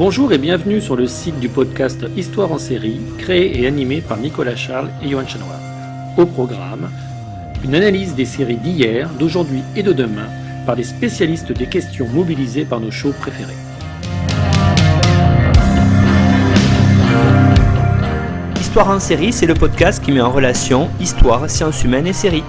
Bonjour et bienvenue sur le site du podcast Histoire en série, créé et animé par Nicolas Charles et Johan Chanoir. Au programme, une analyse des séries d'hier, d'aujourd'hui et de demain par des spécialistes des questions mobilisées par nos shows préférés. Histoire en série, c'est le podcast qui met en relation histoire, sciences humaines et séries.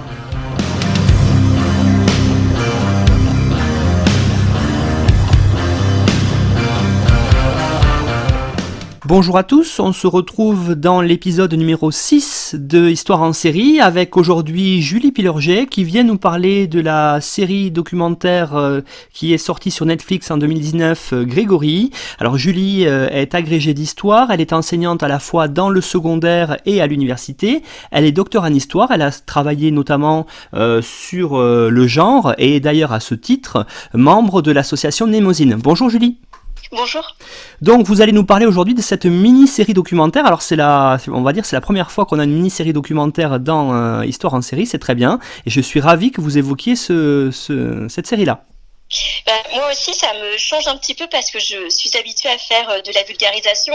Bonjour à tous, on se retrouve dans l'épisode numéro 6 de Histoire en série avec aujourd'hui Julie Pilorget qui vient nous parler de la série documentaire qui est sortie sur Netflix en 2019, Grégory. Alors Julie est agrégée d'histoire, elle est enseignante à la fois dans le secondaire et à l'université. Elle est docteur en histoire, elle a travaillé notamment sur le genre et est d'ailleurs à ce titre membre de l'association Mnémosine. Bonjour Julie. Bonjour. Donc vous allez nous parler aujourd'hui de cette mini-série documentaire. Alors c'est la première fois qu'on a une mini-série documentaire dans Histoire en série, c'est très bien. Et je suis ravi que vous évoquiez cette série-là. Moi aussi, ça me change un petit peu parce que je suis habituée à faire de la vulgarisation.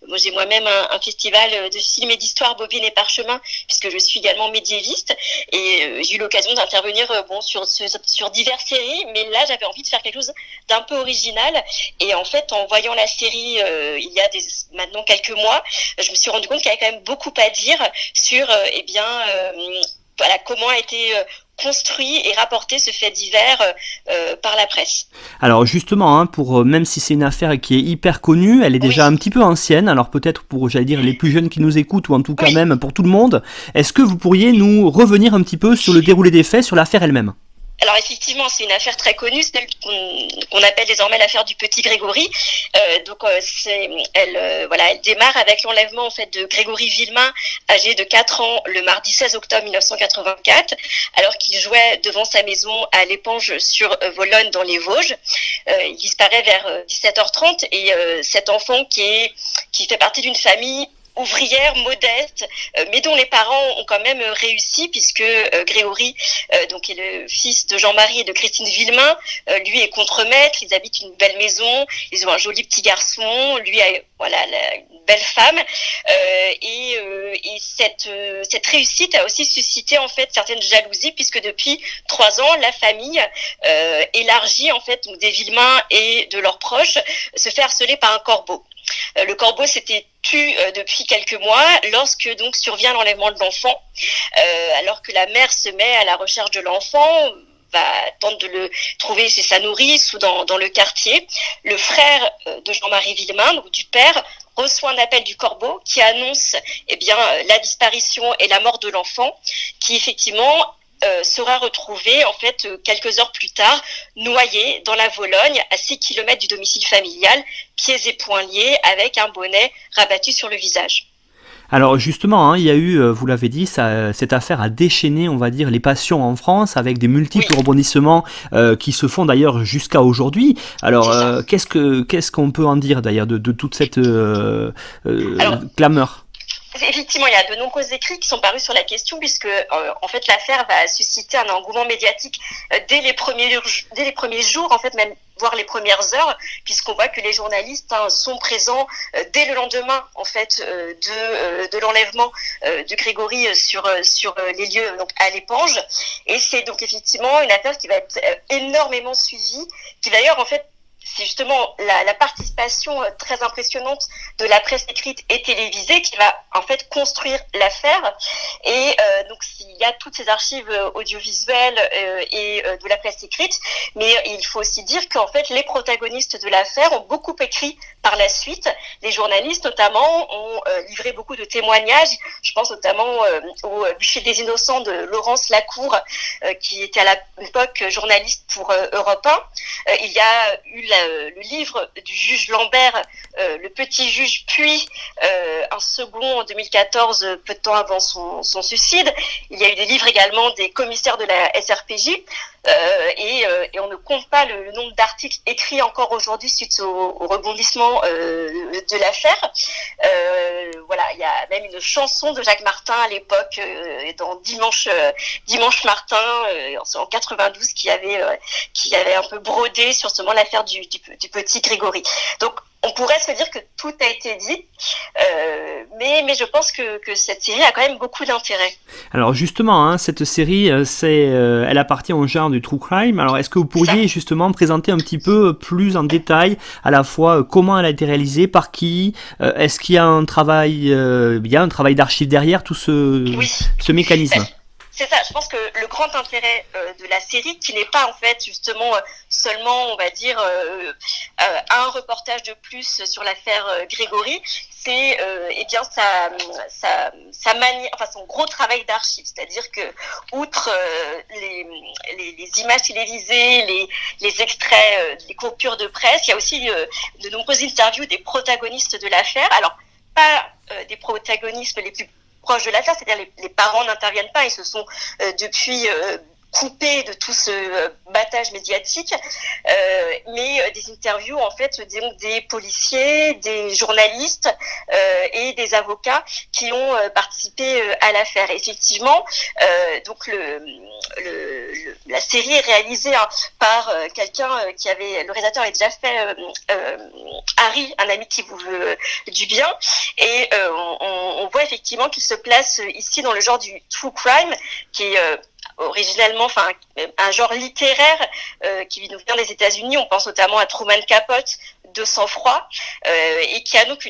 Moi, j'ai moi-même un festival de films et d'histoire bobine et parchemin puisque je suis également médiéviste et j'ai eu l'occasion d'intervenir sur diverses séries. Mais là, j'avais envie de faire quelque chose d'un peu original. Et en fait, en voyant la série il y a maintenant quelques mois, je me suis rendu compte qu'il y avait quand même beaucoup à dire sur comment a été construit et rapporté ce fait divers par la presse. Alors justement, même si c'est une affaire qui est hyper connue, elle est déjà un petit peu ancienne, alors peut-être pour, les plus jeunes qui nous écoutent, ou en tout cas même pour tout le monde, est-ce que vous pourriez nous revenir un petit peu sur le déroulé des faits, sur l'affaire elle-même ? Alors effectivement, c'est une affaire très connue, celle qu'on appelle désormais l'affaire du petit Grégory. Elle démarre avec l'enlèvement en fait de Grégory Villemain, âgé de 4 ans, le mardi 16 octobre 1984, alors qu'il jouait devant sa maison à l'Épange sur Volonne dans les Vosges. Il disparaît vers 17h30 et cet enfant qui fait partie d'une famille ouvrière, modeste, mais dont les parents ont quand même réussi puisque Grégory, donc est le fils de Jean-Marie et de Christine Villemain, lui est contremaître, ils habitent une belle maison, ils ont un joli petit garçon, lui a une belle femme, et cette réussite a aussi suscité en fait certaines jalousies puisque depuis 3 ans, la famille élargie en fait donc des Villemain et de leurs proches se fait harceler par un corbeau. Le corbeau s'était tu depuis quelques mois lorsque donc survient l'enlèvement de l'enfant, alors que la mère se met à la recherche de l'enfant, tente de le trouver chez sa nourrice ou dans le quartier. Le frère de Jean-Marie Villemain, donc du père, reçoit un appel du corbeau qui annonce la disparition et la mort de l'enfant, qui effectivement sera retrouvé en fait quelques heures plus tard noyé dans la Vologne à 6 km du domicile familial, pieds et poings liés avec un bonnet rabattu sur le visage. Alors justement, il y a eu, vous l'avez dit, cette affaire a déchaîné, on va dire, les passions en France avec des multiples rebondissements qui se font d'ailleurs jusqu'à aujourd'hui. Alors qu'est-ce qu'on peut en dire d'ailleurs de toute cette clameur ? Effectivement, il y a de nombreux écrits qui sont parus sur la question puisque en fait l'affaire va susciter un engouement médiatique dès les premiers jours, en fait même voire les premières heures, puisqu'on voit que les journalistes sont présents dès le lendemain en fait de l'enlèvement de Grégory sur les lieux donc à l'Épange, et c'est donc effectivement une affaire qui va être énormément suivie, qui d'ailleurs en fait c'est justement la participation très impressionnante de la presse écrite et télévisée qui va en fait construire l'affaire. Et donc il y a toutes ces archives audiovisuelles et de la presse écrite, mais il faut aussi dire qu'en fait les protagonistes de l'affaire ont beaucoup écrit par la suite. Les journalistes notamment ont livré beaucoup de témoignages. Je pense notamment au Bûcher des Innocents de Laurence Lacour, qui était à l'époque journaliste pour Europe 1. Il y a eu le livre du juge Lambert, Le Petit Juge, puis un second en 2014, peu de temps avant son suicide. Il y a eu des livres également des commissaires de la SRPJ, et on ne compte pas le nombre d'articles écrits encore aujourd'hui suite au rebondissement de l'affaire. Il y a même une chanson de Jacques Martin à l'époque, dans Dimanche Martin, en 92, qui avait un peu brodé sur l'affaire du petit Grégory. Donc on pourrait se dire que tout a été dit, mais je pense que cette série a quand même beaucoup d'intérêt. Alors justement, hein, cette série, elle appartient au genre du true crime. Alors est-ce que vous pourriez justement présenter un petit peu plus en détail à la fois comment elle a été réalisée, par qui, est-ce qu'il y a un travail d'archive derrière tout ce mécanisme? C'est ça, je pense que le grand intérêt de la série, qui n'est pas en fait justement seulement, on va dire, un reportage de plus sur l'affaire Grégory, c'est eh bien sa manière, enfin son gros travail d'archive, c'est-à-dire que outre les images télévisées, les extraits, les coupures de presse, il y a aussi de nombreuses interviews des protagonistes de l'affaire. Alors pas des protagonistes les plus proches de l'affaire, c'est-à-dire les parents n'interviennent pas, ils se sont depuis coupés de tout ce battage médiatique, mais des interviews en fait des policiers, des journalistes et des avocats qui ont participé à l'affaire. Et effectivement, donc la série est réalisée par quelqu'un qui avait, le réalisateur avait déjà fait Harry, un ami qui vous veut du bien, et on voit effectivement qu'il se place ici dans le genre du true crime, qui est originellement, enfin, un genre littéraire qui nous vient des États-Unis. On pense notamment à Truman Capote, de sang-froid, et qui a donc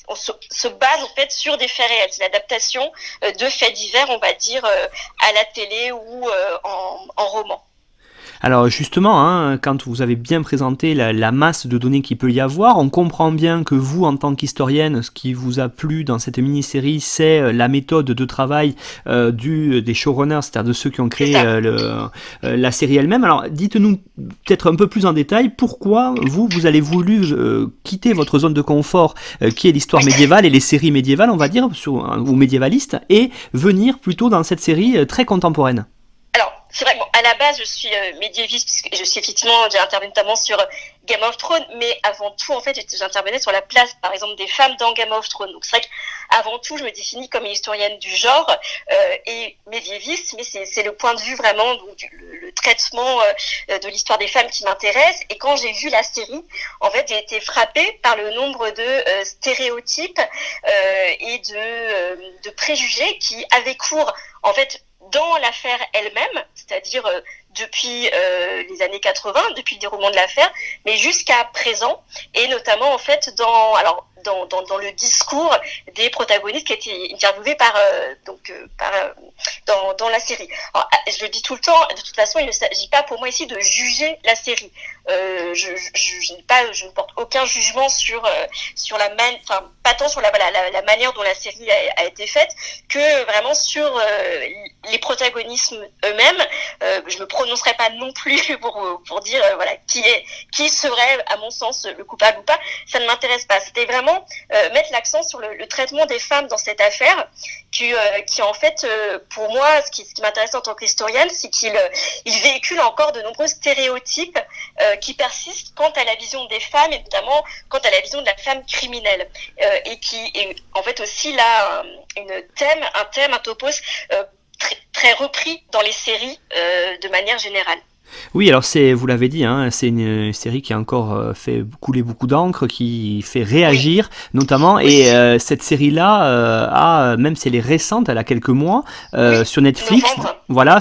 on se base en fait sur des faits réels. C'est l'adaptation de faits divers, on va dire, à la télé ou en roman. Alors justement, hein, quand vous avez bien présenté la masse de données qu'il peut y avoir, on comprend bien que vous, en tant qu'historienne, ce qui vous a plu dans cette mini-série, c'est la méthode de travail des showrunners, c'est-à-dire de ceux qui ont créé la série elle-même. Alors dites-nous peut-être un peu plus en détail pourquoi vous avez voulu quitter votre zone de confort qui est l'histoire médiévale et les séries médiévales, on va dire, ou médiévalistes, et venir plutôt dans cette série très contemporaine. C'est vrai que à la base, je suis médiéviste, puisque je suis effectivement, j'ai intervenu notamment sur Game of Thrones, mais avant tout, en fait, j'intervenais sur la place, par exemple, des femmes dans Game of Thrones. Donc c'est vrai qu'avant tout, je me définis comme une historienne du genre et médiéviste, mais c'est le point de vue vraiment, donc, le traitement de l'histoire des femmes qui m'intéresse. Et quand j'ai vu la série, en fait, j'ai été frappée par le nombre de stéréotypes et de préjugés qui avaient cours, en fait, dans l'affaire elle-même, c'est-à-dire depuis les années 80, depuis le déroulement de l'affaire, mais jusqu'à présent, et notamment en fait dans le discours des protagonistes qui étaient interviewés dans la série. Alors, je le dis tout le temps, de toute façon, il ne s'agit pas pour moi ici de juger la série. Je ne porte aucun jugement sur pas tant sur la manière dont la série a été faite, que vraiment sur les protagonismes eux-mêmes. Je me prononcerai pas non plus pour dire qui serait à mon sens le coupable ou pas. Ça ne m'intéresse pas. C'était vraiment mettre l'accent sur le traitement des femmes dans cette affaire, qui en fait pour moi ce qui m'intéresse en tant qu'historienne, c'est qu'il véhicule encore de nombreux stéréotypes qui persistent quant à la vision des femmes, et notamment quant à la vision de la femme criminelle, et qui est en fait aussi là un topos très repris dans les séries de manière générale. Oui, alors vous l'avez dit, hein, c'est une série qui a encore fait couler beaucoup d'encre, qui fait réagir notamment, et cette série-là même si elle est récente, elle a quelques mois, sur Netflix,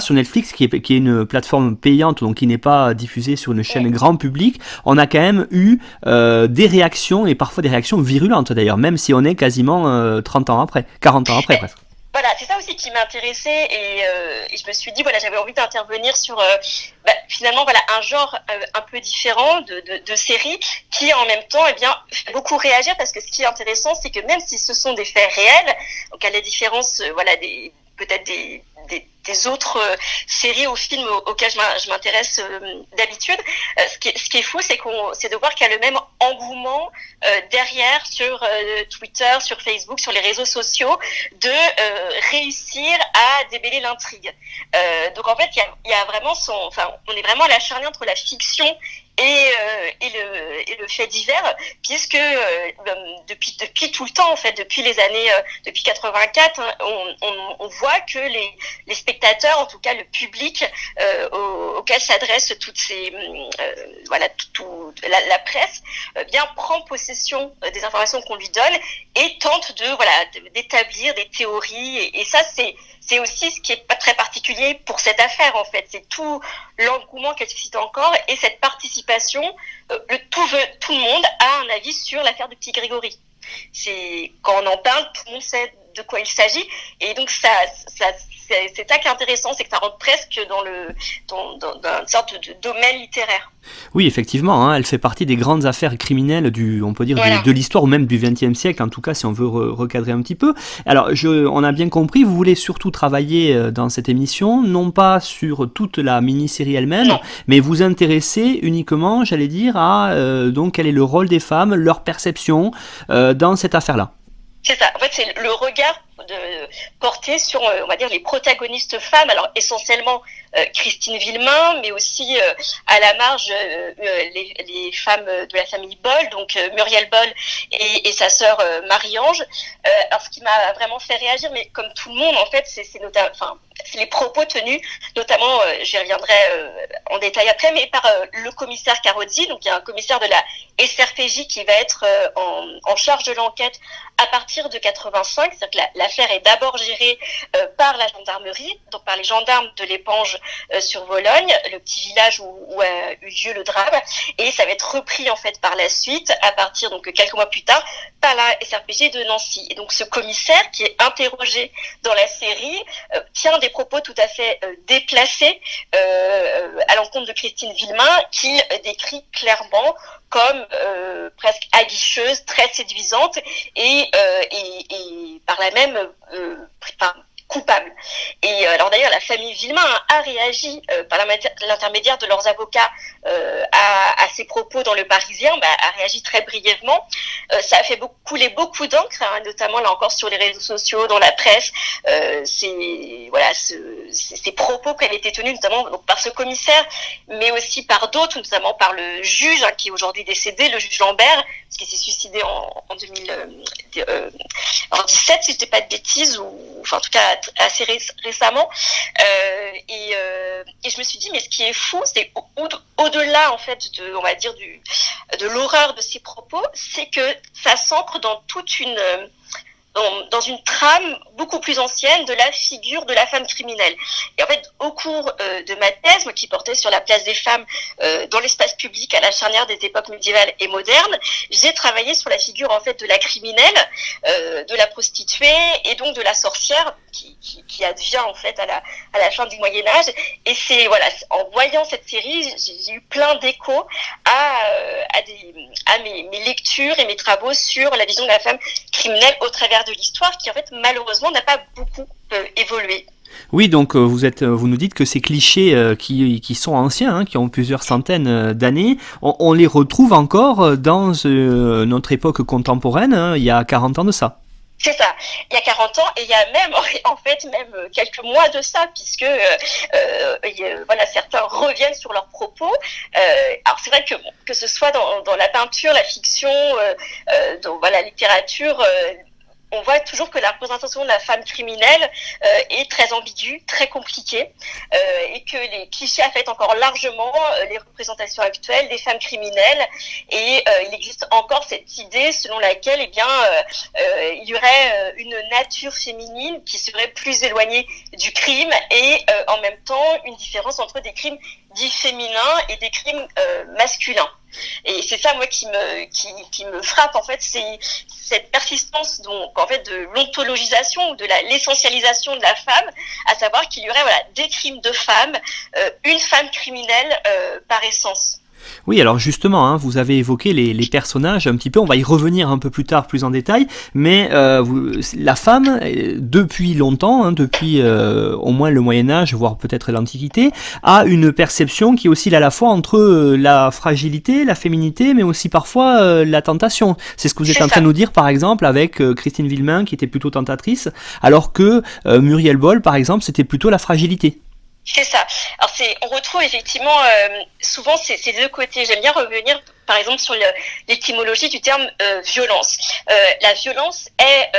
sur Netflix qui est une plateforme payante, donc qui n'est pas diffusée sur une chaîne grand public. On a quand même eu des réactions, et parfois des réactions virulentes d'ailleurs, même si on est quasiment 30 ans après, 40 ans après presque. Voilà, c'est ça aussi qui m'intéressait, et je me suis dit, j'avais envie d'intervenir sur finalement un genre un peu différent de série qui en même temps fait beaucoup réagir, parce que ce qui est intéressant, c'est que même si ce sont des faits réels, donc à la différence peut-être des autres séries ou films auxquels je m'intéresse d'habitude, ce qui est fou, c'est de voir qu'il y a le même engouement derrière sur Twitter, sur Facebook, sur les réseaux sociaux, de réussir à démêler l'intrigue. Donc en fait, il y a vraiment on est vraiment à la charnière entre la fiction et le fait divers, puisque depuis tout le temps, en fait, depuis les années, depuis 84, hein, on voit que les spectateurs, en tout cas le public auquel s'adressent toutes ces la presse, bien prend possession des informations qu'on lui donne et tente d'établir des théories, et ça c'est aussi ce qui est pas très particulier pour cette affaire, en fait. C'est tout l'engouement qu'elle suscite encore, et cette participation, tout le monde a un avis sur l'affaire du petit Grégory. C'est, quand on en parle, tout le monde sait de quoi il s'agit, et donc c'est ça qui est intéressant, c'est que ça rentre presque dans une sorte de domaine littéraire. Oui, effectivement, hein, elle fait partie des grandes affaires criminelles on peut dire, de l'histoire, ou même du XXe siècle, en tout cas, si on veut recadrer un petit peu. Alors, on a bien compris, vous voulez surtout travailler dans cette émission, non pas sur toute la mini-série elle-même, mais vous intéresser uniquement, j'allais dire, à donc quel est le rôle des femmes, leur perception dans cette affaire-là. C'est ça. En fait, c'est le regard porté sur, on va dire, les protagonistes femmes. Alors, essentiellement Christine Villemain, mais aussi à la marge les femmes de la famille Boll, donc Muriel Boll et sa sœur Marie-Ange. Alors, ce qui m'a vraiment fait réagir, mais comme tout le monde, en fait, c'est les propos tenus, notamment, j'y reviendrai en détail après, mais par le commissaire Carozzi. Donc, il y a un commissaire de la SRPJ qui va être en charge de l'enquête à partir de 85. C'est-à-dire que l'affaire est d'abord gérée par la gendarmerie, donc par les gendarmes de l'Épange sur Vologne, le petit village où a eu lieu le drame, et ça va être repris en fait par la suite, à partir donc quelques mois plus tard, par la SRPJ de Nancy. Et donc ce commissaire qui est interrogé dans la série tient des propos tout à fait déplacés à l'encontre de Christine Villemain, qu'il décrit clairement comme presque aguicheuse, très séduisante, et par la même coupable. Et alors d'ailleurs, la famille Villemain a réagi par l'intermédiaire de leurs avocats à ces propos dans Le Parisien, a réagi très brièvement. Ça a fait couler beaucoup d'encre, hein, notamment là encore sur les réseaux sociaux, dans la presse. Ces propos qui avaient été tenus notamment donc, par ce commissaire, mais aussi par d'autres, notamment par le juge qui est aujourd'hui décédé, le juge Lambert, parce qu'il s'est suicidé en 2017, si je dis pas de bêtises, ou enfin en tout cas assez récemment. Et je me suis dit, mais ce qui est fou, c'est au-delà en fait on va dire de l'horreur de ces propos, c'est que ça s'ancre dans dans une trame beaucoup plus ancienne de la figure de la femme criminelle. Et en fait, au cours de ma thèse, moi qui portais sur la place des femmes dans l'espace public à la charnière des époques médiévales et modernes, j'ai travaillé sur la figure en fait de la criminelle, de la prostituée et donc de la sorcière qui advient en fait à la fin du Moyen-Âge. Et c'est en voyant cette série, j'ai eu plein d'échos à mes lectures et mes travaux sur la vision de la femme criminelle au travers de l'histoire, qui en fait malheureusement n'a pas beaucoup évolué. Oui, donc vous nous dites que ces clichés qui sont anciens, hein, qui ont plusieurs centaines d'années, on les retrouve encore dans notre époque contemporaine, hein, il y a 40 ans de ça. C'est ça, il y a 40 ans, et il y a même quelques mois de ça, puisque certains reviennent sur leurs propos. Alors c'est vrai que ce soit dans la peinture, la fiction, dans la littérature, on voit toujours que la représentation de la femme criminelle est très ambiguë, très compliquée, et que les clichés affectent encore largement les représentations actuelles des femmes criminelles. Et il existe encore cette idée selon laquelle il y aurait une nature féminine qui serait plus éloignée du crime, et en même temps une différence entre des crimes dits féminins et des crimes masculins. Et c'est ça, moi, qui me frappe, en fait, c'est cette persistance en fait, de l'ontologisation ou de l'essentialisation de la femme, à savoir qu'il y aurait des crimes de femmes, une femme criminelle par essence. Oui, alors justement, hein, vous avez évoqué les personnages un petit peu, on va y revenir un peu plus tard, plus en détail, mais la femme, depuis longtemps, hein, depuis au moins le Moyen-Âge, voire peut-être l'Antiquité, a une perception qui oscille à la fois entre la fragilité, la féminité, mais aussi parfois la tentation. C'est ce que vous êtes en train de nous dire, par exemple, avec Christine Villemain, qui était plutôt tentatrice, alors que Muriel Boll, par exemple, c'était plutôt la fragilité. C'est ça. Alors on retrouve effectivement souvent ces deux côtés. J'aime bien revenir par exemple sur l'étymologie du terme violence. La violence est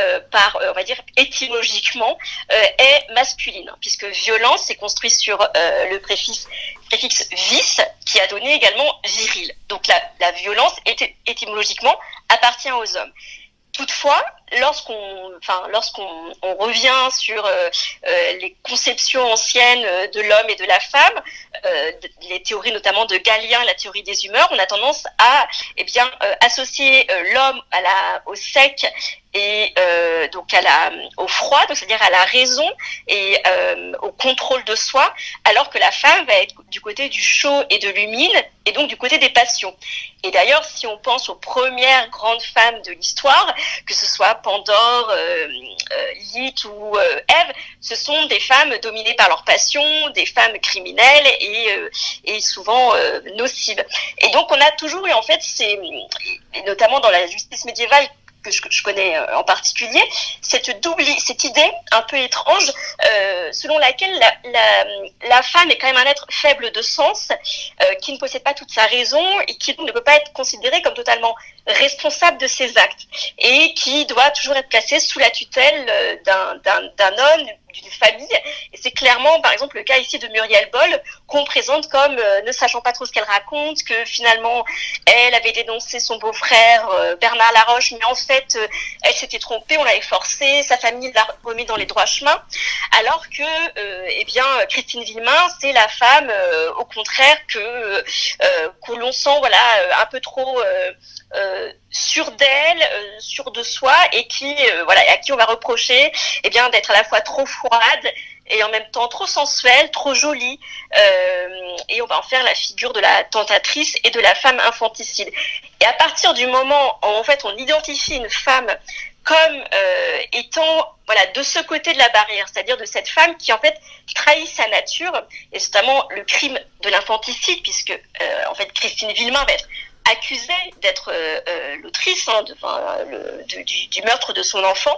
on va dire étymologiquement est masculine, puisque violence est construit sur le préfixe vis qui a donné également viril. Donc la violence étymologiquement appartient aux hommes. Toutefois, lorsqu'on revient sur les conceptions anciennes de l'homme et de la femme, les théories notamment de Galien, la théorie des humeurs, on a tendance à associer l'homme au sec et donc au froid, donc c'est-à-dire à la raison et au contrôle de soi, alors que la femme va être du côté du chaud et de l'humide et donc du côté des passions. Et d'ailleurs, si on pense aux premières grandes femmes de l'histoire, que ce soit Pandore, Lilith ou Ève, ce sont des femmes dominées par leurs passions, des femmes criminelles et souvent nocives. Et donc on a toujours eu en fait et notamment dans la justice médiévale que je connais en particulier, cette idée un peu étrange selon laquelle la femme est quand même un être faible de sens, qui ne possède pas toute sa raison et qui ne peut pas être considérée comme totalement responsable de ses actes et qui doit toujours être placée sous la tutelle d'un homme, d'une famille. Et c'est clairement, par exemple, le cas ici de Muriel Boll, qu'on présente comme ne sachant pas trop ce qu'elle raconte, que finalement, elle avait dénoncé son beau-frère Bernard Laroche, mais en fait, elle s'était trompée, on l'avait forcée, sa famille l'a remis dans les droits chemins, alors que, Christine Villemin, c'est la femme, au contraire, que l'on sent, un peu trop sûre d'elle, sûre de soi, et à qui on va reprocher, d'être à la fois trop froide et en même temps trop sensuelle, trop jolie, et on va en faire la figure de la tentatrice et de la femme infanticide. Et à partir du moment où en fait on identifie une femme comme étant de ce côté de la barrière, c'est-à-dire de cette femme qui en fait trahit sa nature, et notamment le crime de l'infanticide, puisque en fait Christine Villemin va être accusée d'être l'autrice du meurtre de son enfant.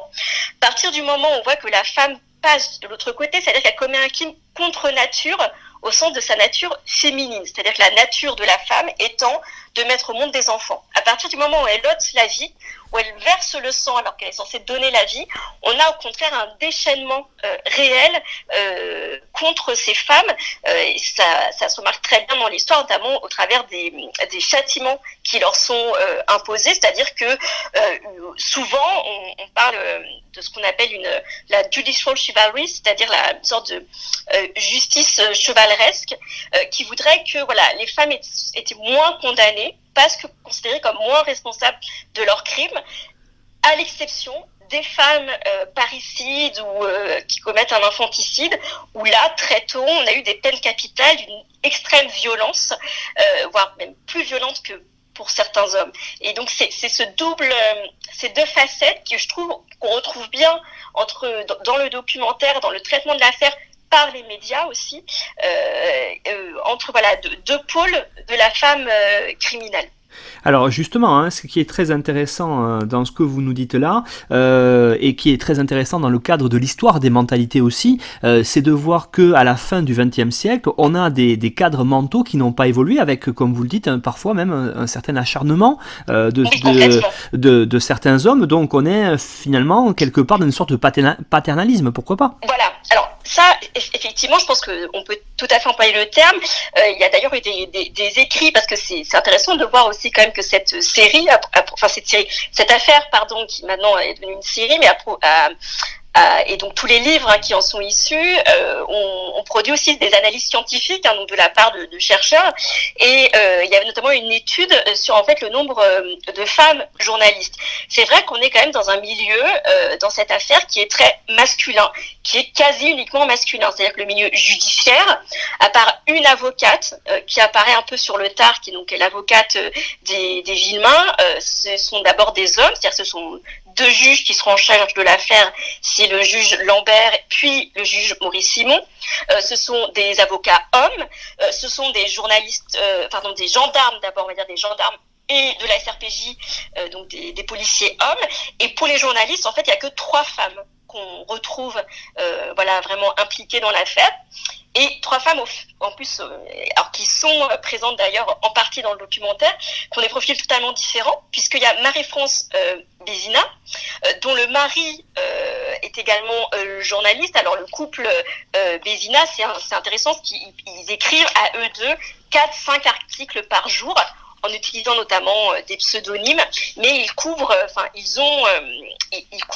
À partir du moment où on voit que la femme passe de l'autre côté, c'est-à-dire qu'elle commet un crime contre nature au sens de sa nature féminine, c'est-à-dire que la nature de la femme étant de mettre au monde des enfants. À partir du moment où elle ôte la vie, où elle verse le sang alors qu'elle est censée donner la vie, on a au contraire un déchaînement réel contre ces femmes. Et ça se remarque très bien dans l'histoire, notamment au travers des châtiments qui leur sont imposés, c'est-à-dire que souvent on parle de ce qu'on appelle la judicial chivalry, c'est-à-dire la sorte de justice chevaleresque qui voudrait que les femmes étaient moins condamnées parce que considérées comme moins responsables de leurs crimes, à l'exception des femmes parricides ou qui commettent un infanticide, où là, très tôt, on a eu des peines capitales d'une extrême violence, voire même plus violente que pour certains hommes. Et donc c'est ces deux facettes que je trouve qu'on retrouve bien dans le documentaire, dans le traitement de l'affaire par les médias aussi, entre deux pôles de la femme criminelle. Alors justement, ce qui est très intéressant dans ce que vous nous dites là, et qui est très intéressant dans le cadre de l'histoire des mentalités aussi, c'est de voir que à la fin du XXe siècle, on a des cadres mentaux qui n'ont pas évolué, avec, comme vous le dites, parfois même un certain acharnement de certains hommes. Donc on est finalement quelque part dans une sorte de paternalisme, pourquoi pas ? Voilà. Alors ça, effectivement, je pense qu'on peut tout à fait employer le terme. Il y a d'ailleurs eu des écrits, parce que c'est intéressant de voir aussi quand même que cette affaire, qui maintenant est devenue une série, mais et donc tous les livres qui en sont issus ont produit aussi des analyses scientifiques, donc de la part de chercheurs, et il y avait notamment une étude sur en fait le nombre de femmes journalistes. C'est vrai qu'on est quand même dans un milieu dans cette affaire qui est très masculin, qui est quasi uniquement masculin, c'est-à-dire que le milieu judiciaire, à part une avocate qui apparaît un peu sur le tard, qui donc est l'avocate des Villemin, ce sont d'abord des hommes, c'est-à-dire ce sont deux juges qui seront en charge de l'affaire, c'est le juge Lambert puis le juge Maurice Simon. Ce sont des avocats hommes, ce sont des journalistes, des gendarmes d'abord, on va dire des gendarmes et de la SRPJ, donc des policiers hommes. Et pour les journalistes, en fait, il n'y a que 3 femmes qu'on retrouve vraiment impliquées dans l'affaire. et 3 femmes en plus, alors qui sont présentes d'ailleurs en partie dans le documentaire, qui ont des profils totalement différents, puisqu'il y a Marie-France Bézina, dont le mari est également journaliste. Alors le couple Bézina, c'est intéressant, parce qu'ils écrivent à eux deux 4-5 articles par jour, en utilisant notamment des pseudonymes, mais ils couvrent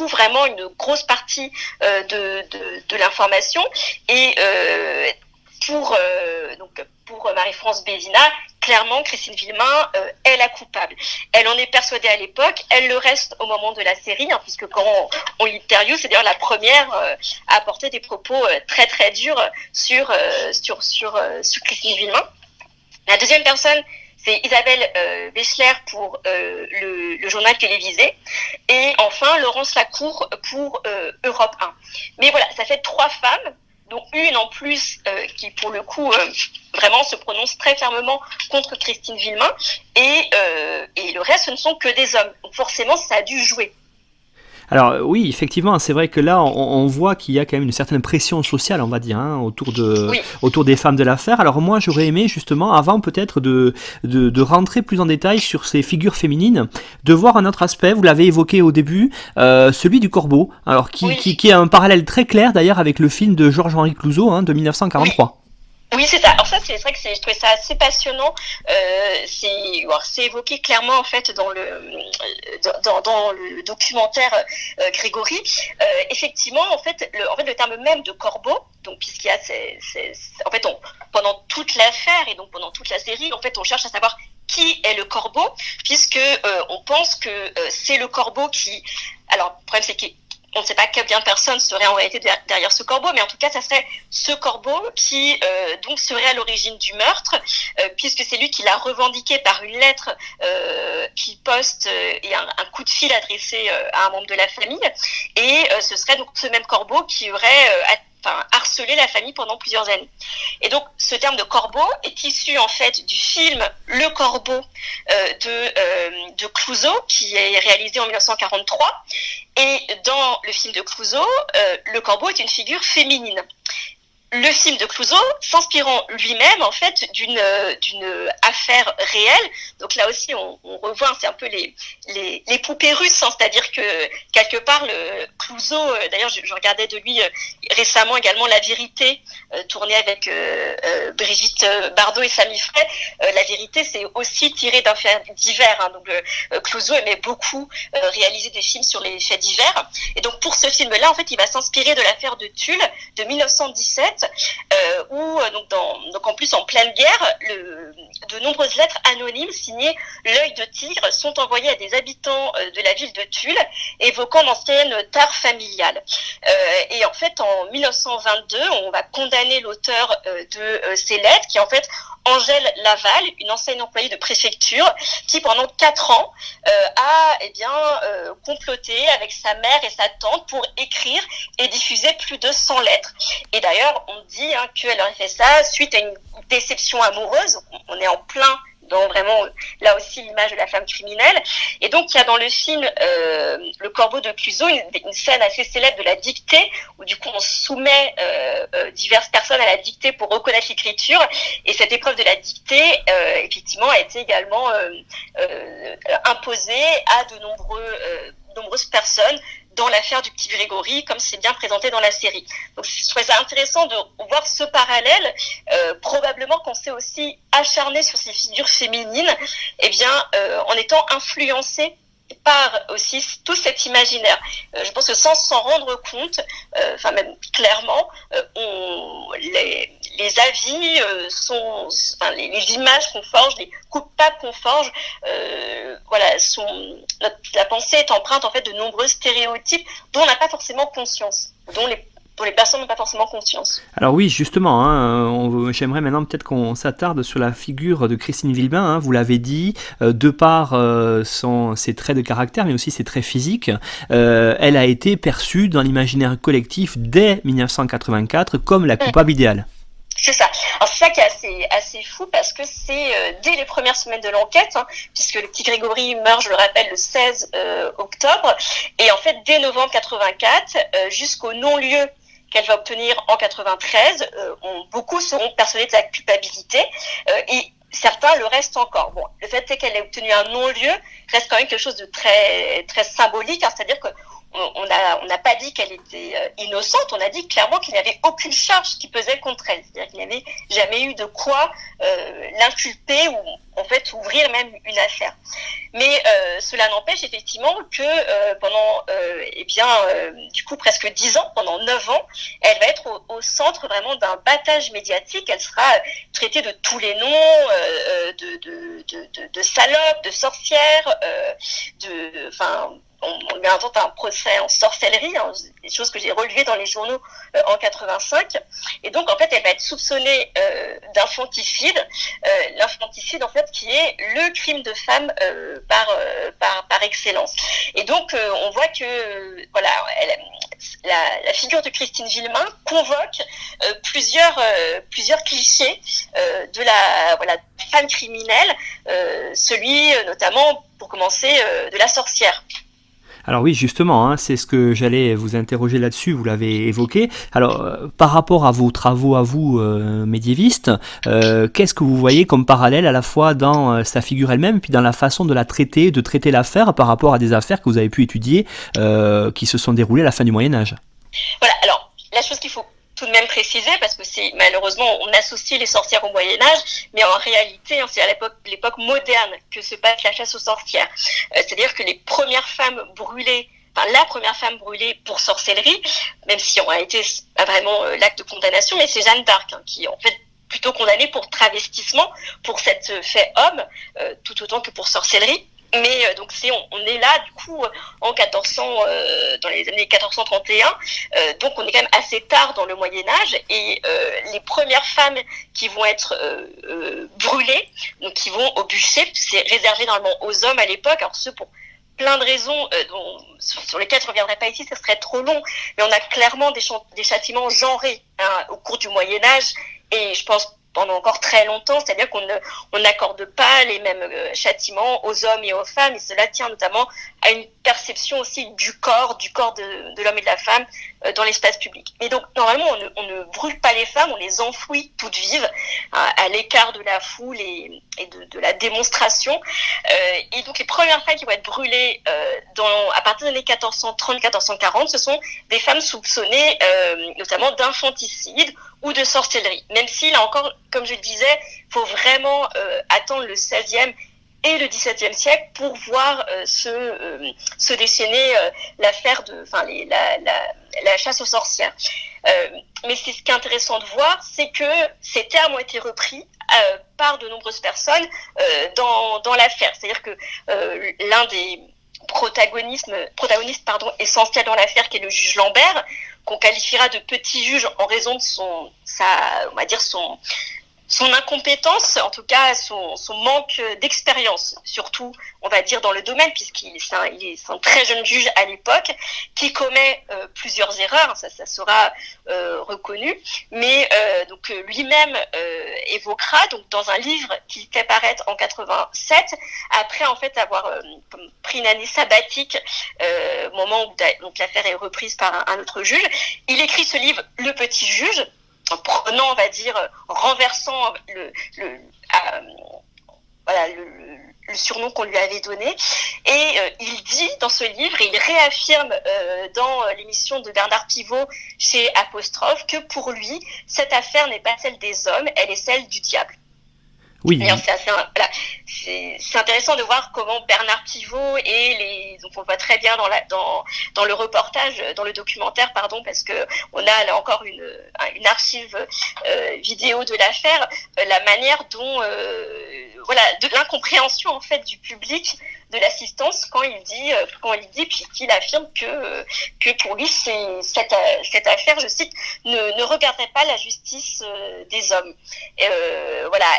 vraiment une grosse partie de l'information. Et pour Marie-France Bézina, clairement, Christine Villemain est la coupable. Elle en est persuadée à l'époque, elle le reste au moment de la série, puisque quand on l'interviewe, c'est d'ailleurs la première à apporter des propos très très durs sur Christine Villemain. La deuxième personne, c'est Isabelle Bechler pour le journal télévisé, et enfin Laurence Lacour pour Europe 1. Mais voilà, ça fait 3 femmes, dont une en plus qui pour le coup vraiment se prononce très fermement contre Christine Villemain, et le reste ce ne sont que des hommes. Donc forcément ça a dû jouer. Alors oui, effectivement, c'est vrai que là, on voit qu'il y a quand même une certaine pression sociale, on va dire, autour des femmes de l'affaire. Alors moi, j'aurais aimé justement, avant peut-être de rentrer plus en détail sur ces figures féminines, de voir un autre aspect. Vous l'avez évoqué au début, celui du corbeau. Alors qui est un parallèle très clair d'ailleurs avec le film de Georges-Henri Clouzot de 1943. Oui, c'est ça. Alors ça, c'est vrai que je trouvais ça assez passionnant. C'est évoqué clairement en fait dans le documentaire Grégory. Effectivement, en fait, le terme même de corbeau, donc puisqu'il y a pendant toute l'affaire et donc pendant toute la série, en fait, on cherche à savoir qui est le corbeau, puisque on pense que c'est le corbeau qui. Alors, le problème c'est qu'on ne sait pas combien de personnes seraient en réalité derrière ce corbeau, mais en tout cas, ça serait ce corbeau qui donc serait à l'origine du meurtre, puisque c'est lui qui l'a revendiqué par une lettre qu'il poste et un coup de fil adressé à un membre de la famille. Et ce serait donc ce même corbeau qui aurait harcelé la famille pendant plusieurs années. Et donc, ce terme de corbeau est issu en fait du film Le Corbeau de Clouzot, qui est réalisé en 1943. Et dans le film de Clouzot, le corbeau est une figure féminine. Le film de Clouzot s'inspirant lui-même en fait d'une affaire réelle. Donc là aussi on revoit, c'est un peu les poupées russes, c'est-à-dire que quelque part Clouzot, d'ailleurs je regardais de lui récemment également La Vérité, tournée avec Brigitte Bardot et Samy Frey. La Vérité, c'est aussi tiré d'un fait divers, donc Clouzot aimait beaucoup réaliser des films sur les faits divers, et donc pour ce film-là en fait il va s'inspirer de l'affaire de Tulle de 1917, où donc en plus en pleine guerre, de nombreuses lettres anonymes signées L'Œil de Tigre sont envoyées à des habitants de la ville de Tulle, évoquant l'ancienne tare familiale. Et en fait, en 1922, on va condamner l'auteur de ces lettres, qui est en fait Angèle Laval, une ancienne employée de préfecture, qui pendant 4 ans a comploté avec sa mère et sa tante pour écrire et diffuser plus de 100 lettres. Et d'ailleurs, on dit qu'elle aurait fait ça suite à une déception amoureuse. On est en plein dans vraiment, là aussi, l'image de la femme criminelle. Et donc, il y a dans le film Le Corbeau de Clouzot une scène assez célèbre de la dictée, où du coup, on soumet diverses personnes à la dictée pour reconnaître l'écriture. Et cette épreuve de la dictée, effectivement, a été également imposée à de nombreuses personnes dans l'affaire du petit Grégory, comme c'est bien présenté dans la série. Donc je trouvais ça intéressant de voir ce parallèle. Probablement qu'on s'est aussi acharné sur ces figures féminines, en étant influencé par aussi tout cet imaginaire. Je pense que sans s'en rendre compte, même clairement, les avis les images qu'on forge, les coupables qu'on forge, la pensée est empreinte en fait de nombreux stéréotypes dont on n'a pas forcément conscience, dont les personnes n'ont pas forcément conscience. Alors oui, justement, j'aimerais maintenant peut-être qu'on s'attarde sur la figure de Christine Villemain, vous l'avez dit, de par ses traits de caractère, mais aussi ses traits physiques. Elle a été perçue dans l'imaginaire collectif dès 1984 comme la coupable idéale. C'est ça. Alors c'est ça qui est assez fou, parce que c'est dès les premières semaines de l'enquête, puisque le petit Grégory meurt, je le rappelle, le 16 octobre, et en fait dès novembre 84, jusqu'au non-lieu qu'elle va obtenir en 93, beaucoup seront persuadés de sa culpabilité et certains le restent encore. Bon, le fait est qu'elle ait obtenu un non-lieu reste quand même quelque chose de très, très symbolique, hein, c'est-à-dire que on n'a pas dit qu'elle était innocente, on a dit clairement qu'il n'y avait aucune charge qui pesait contre elle. C'est-à-dire qu'il n'y avait jamais eu de quoi l'inculper ou en fait ouvrir même une affaire. Mais cela n'empêche effectivement que pendant du coup presque 10 ans, pendant 9 ans, elle va être au centre vraiment d'un battage médiatique. Elle sera traitée de tous les noms, de salope, de sorcière, on lui invente un procès en sorcellerie, hein, des choses que j'ai relevées dans les journaux en 85. Et donc, en fait, elle va être soupçonnée d'infanticide. L'infanticide, en fait, qui est le crime de femme par excellence. Et donc, on voit que, voilà, la figure de Christine Villemain convoque plusieurs clichés de la femme criminelle, celui notamment, pour commencer, de la sorcière. Alors oui, justement, hein, c'est ce que j'allais vous interroger là-dessus, vous l'avez évoqué. Alors, par rapport à vos travaux à vous, médiévistes, qu'est-ce que vous voyez comme parallèle à la fois dans sa figure elle-même, puis dans la façon de la traiter, de traiter l'affaire par rapport à des affaires que vous avez pu étudier, qui se sont déroulées à la fin du Moyen-Âge ? Voilà, alors, la chose qu'il faut tout de même préciser, parce que c'est malheureusement on associe les sorcières au Moyen-Âge, mais en réalité c'est à l'époque moderne que se passe la chasse aux sorcières. C'est-à-dire que les premières femmes brûlées, la première femme brûlée pour sorcellerie, même si en réalité c'est pas vraiment l'acte de condamnation, mais c'est Jeanne d'Arc, hein, qui en fait plutôt condamnée pour travestissement, pour cette fait homme, tout autant que pour sorcellerie. Mais donc on est là du coup en 1400, dans les années 1431, donc on est quand même assez tard dans le Moyen-Âge, et les premières femmes qui vont être brûlées, donc qui vont au bûcher, parce que c'est réservé normalement aux hommes à l'époque, alors ceux pour plein de raisons sur lesquelles je ne reviendrai pas ici, ça serait trop long, mais on a clairement des châtiments genrés, hein, au cours du Moyen-Âge, et je pense pendant encore très longtemps, c'est-à-dire qu'on n'accorde pas les mêmes châtiments aux hommes et aux femmes, et cela tient notamment à une perception aussi du corps de l'homme et de la femme dans l'espace public. Et donc, normalement, on ne brûle pas les femmes, on les enfouit toutes vives, à l'écart de la foule et de la démonstration. Et donc, les premières femmes qui vont être brûlées à partir des années 1430-1440, ce sont des femmes soupçonnées notamment d'infanticide ou de sorcellerie. Même si, là encore, comme je le disais, il faut vraiment attendre le XVIe et le XVIIe siècle pour voir se déchaîner l'affaire la chasse aux sorcières. Mais ce qui est intéressant de voir, c'est que ces termes ont été repris par de nombreuses personnes dans l'affaire. C'est-à-dire que l'un des protagonistes essentiels dans l'affaire, qui est le juge Lambert, qu'on qualifiera de petit juge en raison de son incompétence, en tout cas son manque d'expérience, surtout, on va dire, dans le domaine, puisqu'il est un très jeune juge à l'époque, qui commet plusieurs erreurs, ça sera reconnu, mais donc lui-même évoquera, donc dans un livre qu'il fait paraître en 87, après en fait avoir pris une année sabbatique, au moment où donc l'affaire est reprise par un autre juge, il écrit ce livre, Le Petit Juge, en prenant, on va dire, renversant le surnom qu'on lui avait donné. Et il dit dans ce livre, et il réaffirme dans l'émission de Bernard Pivot chez Apostrophe, que pour lui, cette affaire n'est pas celle des hommes, elle est celle du diable. Oui. C'est intéressant de voir comment Bernard Pivot donc on le voit très bien dans le reportage, dans le documentaire, parce que on a là encore une archive vidéo de l'affaire, la manière dont de l'incompréhension en fait du public, de l'assistance, quand il dit puis qu'il affirme que pour lui cette affaire, je cite, ne regarderait pas la justice des hommes.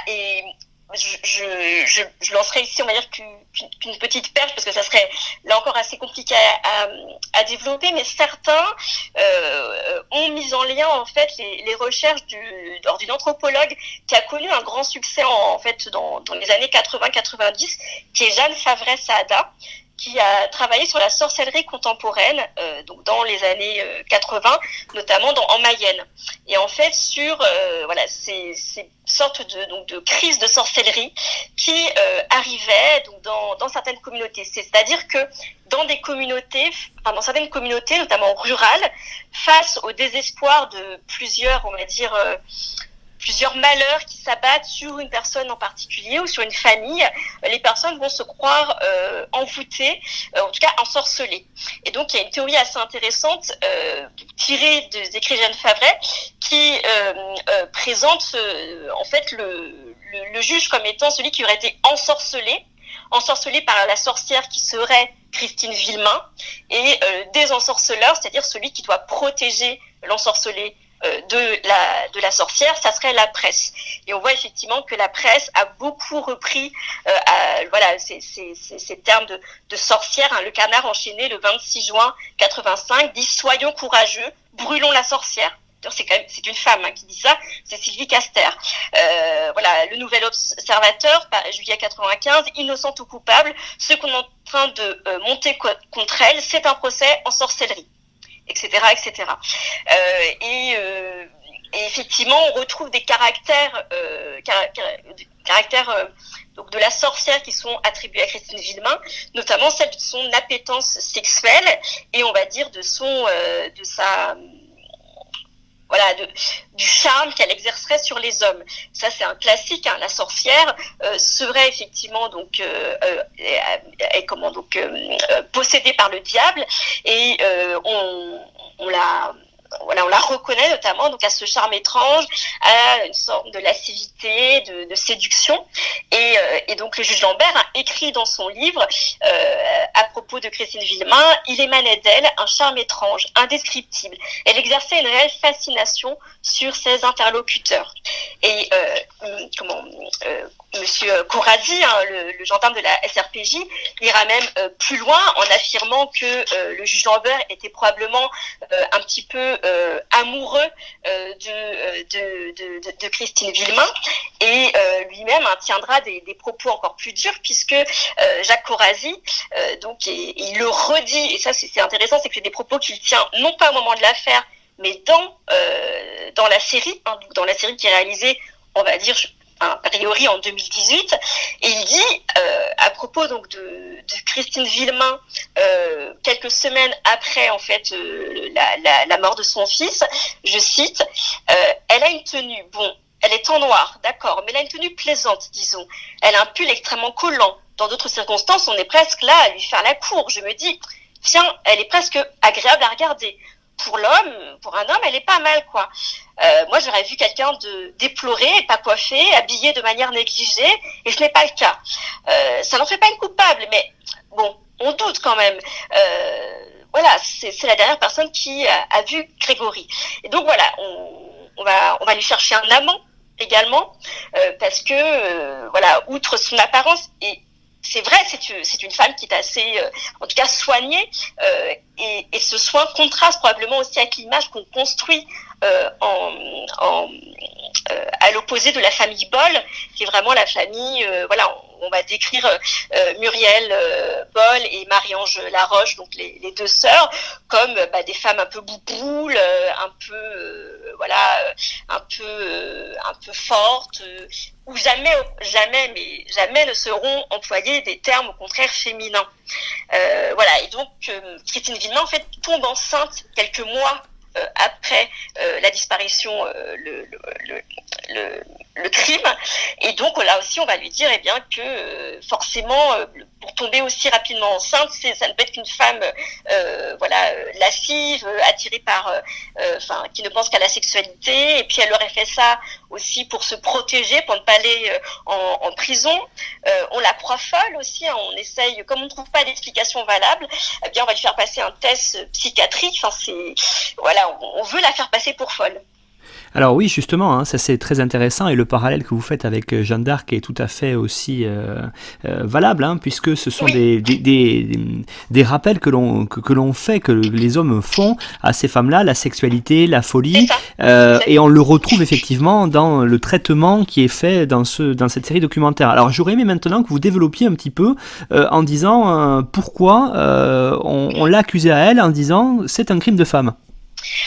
Et je lancerai ici, on va dire, qu'une petite perche, parce que ça serait là encore assez compliqué à développer, mais certains ont mis en lien en fait les recherches d'une anthropologue qui a connu un grand succès en fait dans les années 80-90, qui est Jeanne Favret-Saada, qui a travaillé sur la sorcellerie contemporaine, donc dans les années 80, notamment en Mayenne. Et en fait, sur ces sortes de crises de sorcellerie qui arrivaient donc dans certaines communautés. C'est-à-dire que dans certaines communautés, notamment rurales, face au désespoir de plusieurs malheurs qui s'abattent sur une personne en particulier ou sur une famille, les personnes vont se croire envoûtées, en tout cas ensorcelées. Et donc, il y a une théorie assez intéressante tirée des écrits de Jeanne Favret qui présente en fait le juge comme étant celui qui aurait été ensorcelé par la sorcière qui serait Christine Villemain, et des ensorceleurs, c'est-à-dire celui qui doit protéger l'ensorcelé de la sorcière, ça serait la presse. Et on voit effectivement que la presse a beaucoup repris ces termes de sorcière. Le Canard enchaîné le 26 juin 85 dit « Soyons courageux, brûlons la sorcière ». C'est une femme qui dit ça, c'est Sylvie Caster. Le Nouvel Observateur, juillet 95, innocente ou coupable, ce qu'on est en train de monter contre elle, c'est un procès en sorcellerie, etc., etc. Et effectivement, on retrouve des caractères donc de la sorcière qui sont attribués à Christine Villemain, notamment celle de son appétence sexuelle et on va dire du charme qu'elle exercerait sur les hommes. Ça, c'est un classique. La sorcière serait effectivement possédée par le diable et on la reconnaît notamment donc à ce charme étrange, à une sorte de lascivité, de séduction. Et donc le juge Lambert a écrit dans son livre à propos de Christine Villemain, il émanait d'elle un charme étrange, indescriptible. Elle exerçait une réelle fascination sur ses interlocuteurs. Et Monsieur Corradi, le gendarme de la SRPJ, ira même plus loin en affirmant que le juge Lambert était probablement un petit peu amoureux de Christine Villemain et lui-même tiendra des propos encore plus durs puisque Jacques Corradi il le redit, et ça c'est intéressant, c'est que c'est des propos qu'il tient non pas au moment de l'affaire mais dans la série, dans la série qui est réalisée, on va dire a priori en 2018, et il dit à propos donc de Christine Villemain quelques semaines après en fait la mort de son fils, je cite, elle a une tenue, elle est en noir, d'accord, mais elle a une tenue plaisante, disons. Elle a un pull extrêmement collant. Dans d'autres circonstances, on est presque là à lui faire la cour. Je me dis, tiens, elle est presque agréable à regarder. Pour un homme, elle est pas mal, quoi. Moi, j'aurais vu quelqu'un déploré, pas coiffé, habillé de manière négligée, et ce n'est pas le cas. Ça n'en fait pas une coupable, mais bon, on doute quand même. C'est la dernière personne qui a vu Grégory. Et donc voilà, on va lui chercher un amant également, parce que outre son apparence, et c'est vrai, c'est une femme qui est assez, en tout cas, soignée, et ce soin contraste probablement aussi avec l'image qu'on construit à l'opposé de la famille Boll, qui est vraiment la famille, on va décrire Muriel Boll et Marie-Ange Laroche, donc les deux sœurs, comme des femmes un peu bouboules, un peu fortes, où jamais ne seront employés des termes au contraire féminins. Et donc Christine Villemain en fait tombe enceinte quelques mois après la disparition, le crime, et donc là aussi on va lui dire que forcément pour tomber aussi rapidement enceinte, ça ne peut être qu'une femme lascive, attirée par qui ne pense qu'à la sexualité, et puis elle aurait fait ça aussi pour se protéger, pour ne pas aller en prison. On la croit folle aussi, on essaye, comme on ne trouve pas d'explication valable, on va lui faire passer un test psychiatrique, on veut la faire passer pour folle. Alors oui, justement, hein, ça c'est très intéressant et le parallèle que vous faites avec Jeanne d'Arc est tout à fait aussi valable, hein, puisque ce sont Oui, des rappels que l'on fait, que les hommes font à ces femmes-là, la sexualité, la c'est folie, ça, et on exactement. le retrouve effectivement dans le traitement qui est fait dans cette série documentaire. Alors j'aurais aimé maintenant que vous développiez un petit peu en disant pourquoi on l'a accusée à elle en disant c'est un crime de femme.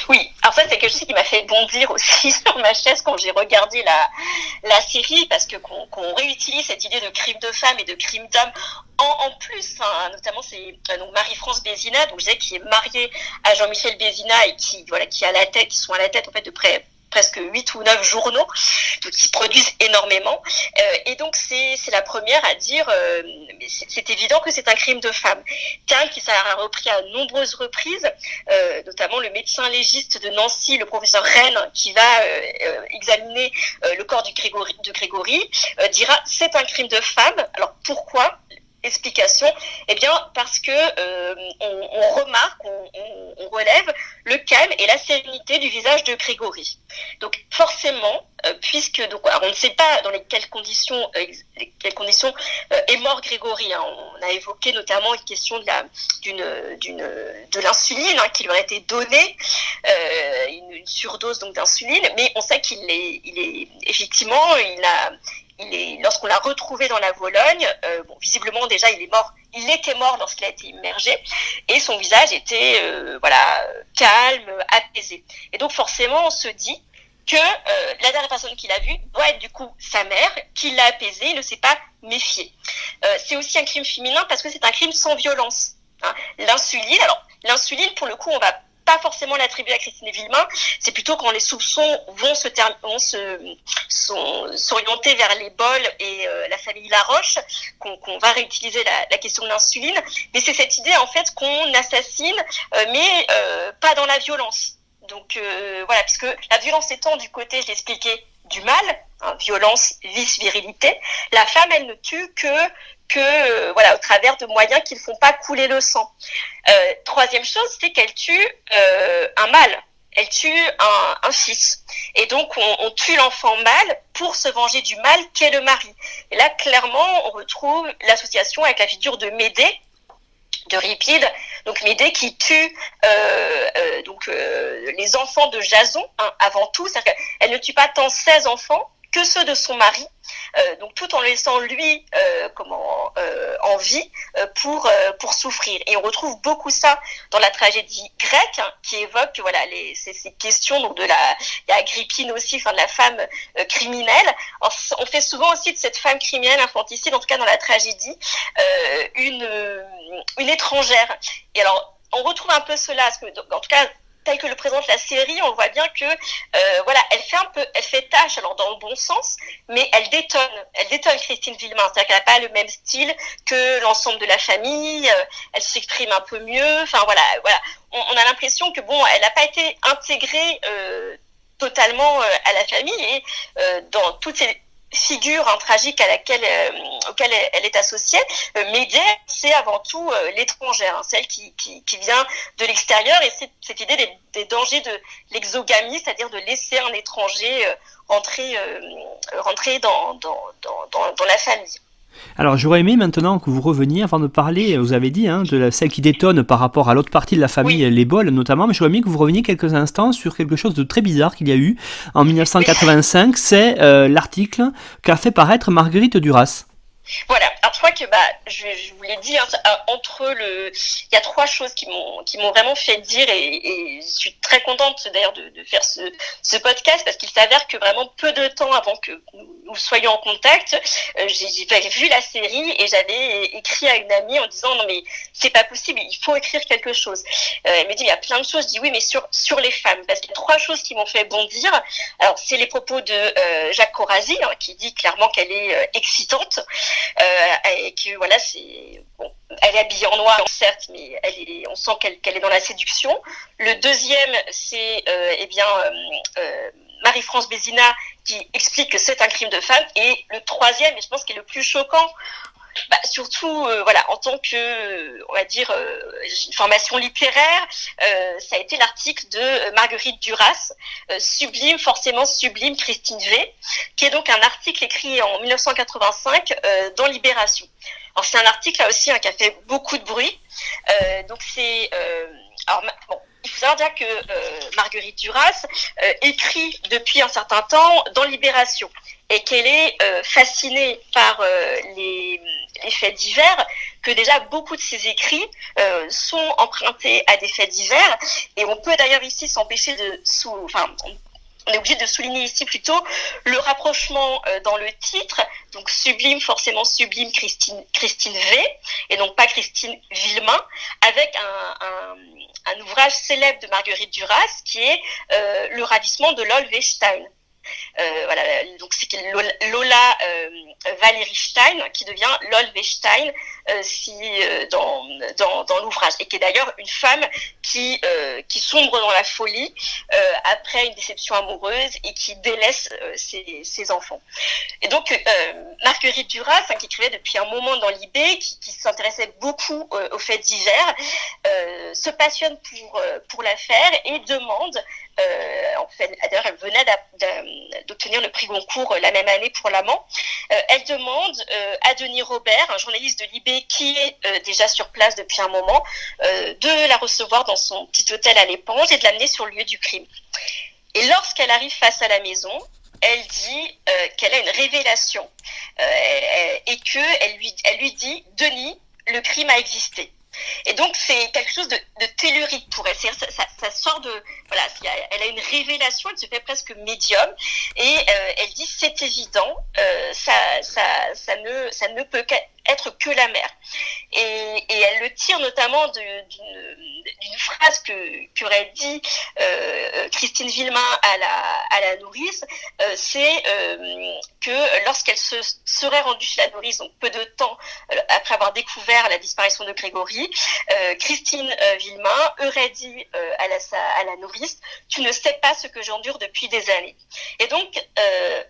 Oui, alors ça c'est quelque chose qui m'a fait bondir aussi sur ma chaise quand j'ai regardé la série, parce que qu'on réutilise cette idée de crime de femme et de crime d'homme en plus, hein, notamment c'est donc Marie-France Bézina, donc je disais, qui est mariée à Jean-Michel Bézina et qui voilà qui a la tête, qui sont à la tête en fait de presque 8 ou 9 journaux, donc qui produisent énormément. Et donc, c'est la première à dire c'est évident que c'est un crime de femme. Terme qui s'est repris à nombreuses reprises, notamment le médecin légiste de Nancy, le professeur Rennes, qui va examiner le corps de Grégory, dira c'est un crime de femme. Alors, pourquoi? Explication, eh bien parce que on remarque, on relève le calme et la sérénité du visage de Grégory. Donc forcément, puisque donc alors, on ne sait pas dans quelles conditions est mort Grégory. Hein. On a évoqué notamment une question de l'insuline, hein, qui lui aurait été donnée, une surdose donc d'insuline, mais on sait qu'il est effectivement lorsqu'on l'a retrouvé dans la Vologne, visiblement déjà il était mort lorsqu'il a été immergé, et son visage était calme, apaisé. Et donc forcément on se dit que la dernière personne qu'il a vue doit être du coup sa mère, qui l'a apaisé, il ne s'est pas méfié. C'est aussi un crime féminin parce que c'est un crime sans violence. Hein. L'insuline, pour le coup, on va pas forcément l'attribuer à Christine Villemain, c'est plutôt quand les soupçons vont s'orienter vers les Bols et la famille Laroche qu'on va réutiliser la question de l'insuline. Mais c'est cette idée en fait qu'on assassine, mais pas dans la violence. Donc voilà, puisque la violence étant du côté, je l'expliquais, du mal, hein, violence, vice, virilité, la femme, elle ne tue que au travers de moyens qui ne font pas couler le sang. Troisième chose, c'est qu'elle tue un mâle. Elle tue un fils. Et donc, on tue l'enfant mâle pour se venger du mâle qu'est le mari. Et là, clairement, on retrouve l'association avec la figure de Médée, de Ripide, donc Médée qui tue les enfants de Jason, hein, avant tout. C'est-à-dire qu'elle ne tue pas tant ses enfants que ceux de son mari, donc tout en le laissant lui en vie pour souffrir. Et on retrouve beaucoup ça dans la tragédie grecque, hein, qui évoque ces questions donc il y a Agrippine aussi, enfin de la femme criminelle. Alors, on fait souvent aussi de cette femme criminelle infanticide, en tout cas dans la tragédie, une étrangère. Et alors on retrouve un peu cela, parce que en tout cas tel que le présente la série, on voit bien que elle fait tâche, alors dans le bon sens, mais elle détonne Christine Villemain, c'est-à-dire qu'elle n'a pas le même style que l'ensemble de la famille, elle s'exprime un peu mieux, enfin voilà, on a l'impression que elle n'a pas été intégrée totalement à la famille, et dans toutes ces figure tragique auquel elle est associée, Médée, c'est avant tout l'étrangère, hein, celle qui vient de l'extérieur, et c'est cette idée des dangers de l'exogamie, c'est-à-dire de laisser un étranger rentrer dans la famille. Alors j'aurais aimé maintenant que vous reveniez avant de parler, vous avez dit, hein, de celle qui détonne par rapport à l'autre partie de la famille, Oui. les Bols notamment, mais j'aurais aimé que vous reveniez quelques instants sur quelque chose de très bizarre qu'il y a eu en 1985, c'est l'article qu'a fait paraître Marguerite Duras. Voilà. Alors je crois que je vous l'ai dit, hein, il y a trois choses qui m'ont vraiment fait dire, et je suis très contente d'ailleurs de faire ce podcast, parce qu'il s'avère que vraiment peu de temps avant que nous soyons en contact, j'ai vu la série et j'avais écrit à une amie en disant non mais c'est pas possible, il faut écrire quelque chose. Elle me dit il y a plein de choses. Je dis oui, mais sur les femmes, parce qu'il y a trois choses qui m'ont fait bondir. Alors c'est les propos de Jacques Corazzi, hein, qui dit clairement qu'elle est excitante. Et que elle est habillée en noir certes, mais on sent qu'elle est dans la séduction. Le deuxième, c'est Marie-France Bézina qui explique que c'est un crime de femme. Et le troisième, et je pense qu'il est le plus choquant, surtout voilà, en tant que, on va dire, une formation littéraire, ça a été l'article de Marguerite Duras, Sublime, forcément sublime, Christine V, qui est donc un article écrit en 1985 dans Libération. Alors c'est un article là aussi qui a fait beaucoup de bruit. Donc c'est alors bon, il faut savoir déjà que Marguerite Duras écrit depuis un certain temps dans Libération et qu'elle est fascinée par les faits divers, que déjà beaucoup de ses écrits sont empruntés à des faits divers, et on peut d'ailleurs ici s'empêcher on est obligé de souligner ici plutôt le rapprochement dans le titre, donc Sublime, forcément sublime, Christine V, et donc pas Christine Villemain, avec un ouvrage célèbre de Marguerite Duras qui est Le ravissement de Lolwestein. Voilà, donc c'est Lola Valérie Stein qui devient Lolwestein dans l'ouvrage, et qui est d'ailleurs une femme qui sombre dans la folie après une déception amoureuse et qui délaisse ses enfants. Et donc Marguerite Duras, qui écrivait depuis un moment dans Libé, qui s'intéressait beaucoup aux faits divers, se passionne pour l'affaire et demande, en fait, d'ailleurs elle venait d'obtenir le prix Goncourt la même année pour L'Amant, elle demande à Denis Robert, un journaliste de Libé qui est déjà sur place depuis un moment, de la recevoir dans son petit hôtel à l'Épange et de l'amener sur le lieu du crime. Et lorsqu'elle arrive face à la maison, elle dit qu'elle a une révélation et qu'elle lui dit « Denis, le crime a existé ». Et donc c'est quelque chose de tellurique pour elle. Ça sort de, voilà, elle a une révélation, elle se fait presque médium, et elle dit c'est évident, ça ne peut être que la mère. Et elle le tire notamment d'une phrase qu'aurait dit Christine Villemain à la nourrice, c'est que lorsqu'elle se serait rendue chez la nourrice, donc peu de temps après avoir découvert la disparition de Grégory, Christine Villemain aurait dit à la nourrice « Tu ne sais pas ce que j'endure depuis des années ». Et donc,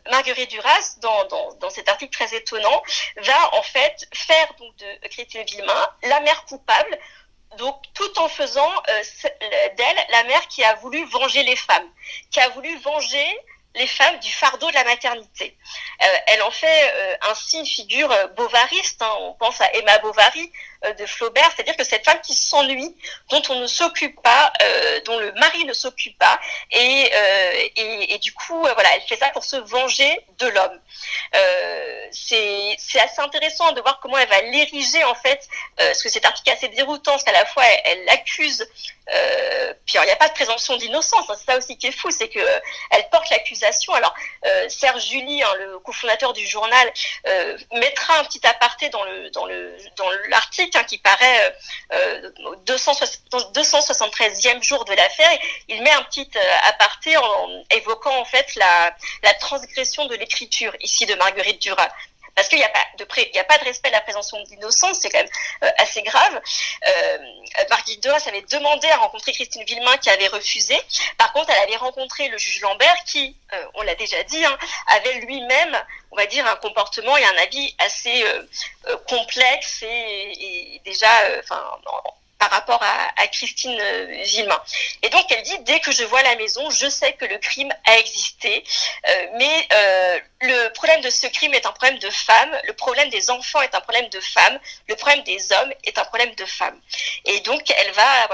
Marguerite Duras, dans cet article très étonnant, va en fait faire donc de Christine Villemain la mère coupable, donc tout en faisant d'elle la mère qui a voulu venger les femmes, qui a voulu venger les femmes du fardeau de la maternité. Elle en fait ainsi une figure bovariste, hein. On pense à Emma Bovary de Flaubert, c'est-à-dire que cette femme qui s'ennuie, dont on ne s'occupe pas, dont le mari ne s'occupe pas, et du coup, voilà, elle fait ça pour se venger de l'homme. C'est assez intéressant de voir comment elle va l'ériger en fait, parce que cet article est assez déroutant, parce qu'à la fois elle l'accuse, puis il n'y a pas de présomption d'innocence, hein, c'est ça aussi qui est fou, c'est que elle porte l'accusation. Alors Serge July, hein, le cofondateur du journal, mettra un petit aparté dans l'article, hein, qui paraît au 273e jour de l'affaire. Il met un petit aparté en évoquant en fait la transgression de l'écriture ici de Marguerite Duras. Parce qu'il n'y a pas de respect de la présomption d'innocence, c'est quand même assez grave. Marguerite Duras avait demandé à rencontrer Christine Villemain, qui avait refusé. Par contre, elle avait rencontré le juge Lambert, qui, on l'a déjà dit, hein, avait lui-même, on va dire, un comportement et un avis assez complexe et déjà, par rapport à Christine Villemain. Et donc elle dit, dès que je vois la maison, je sais que le crime a existé, mais le problème de ce crime est un problème de femmes, le problème des enfants est un problème de femmes, le problème des hommes est un problème de femmes. Et donc elle va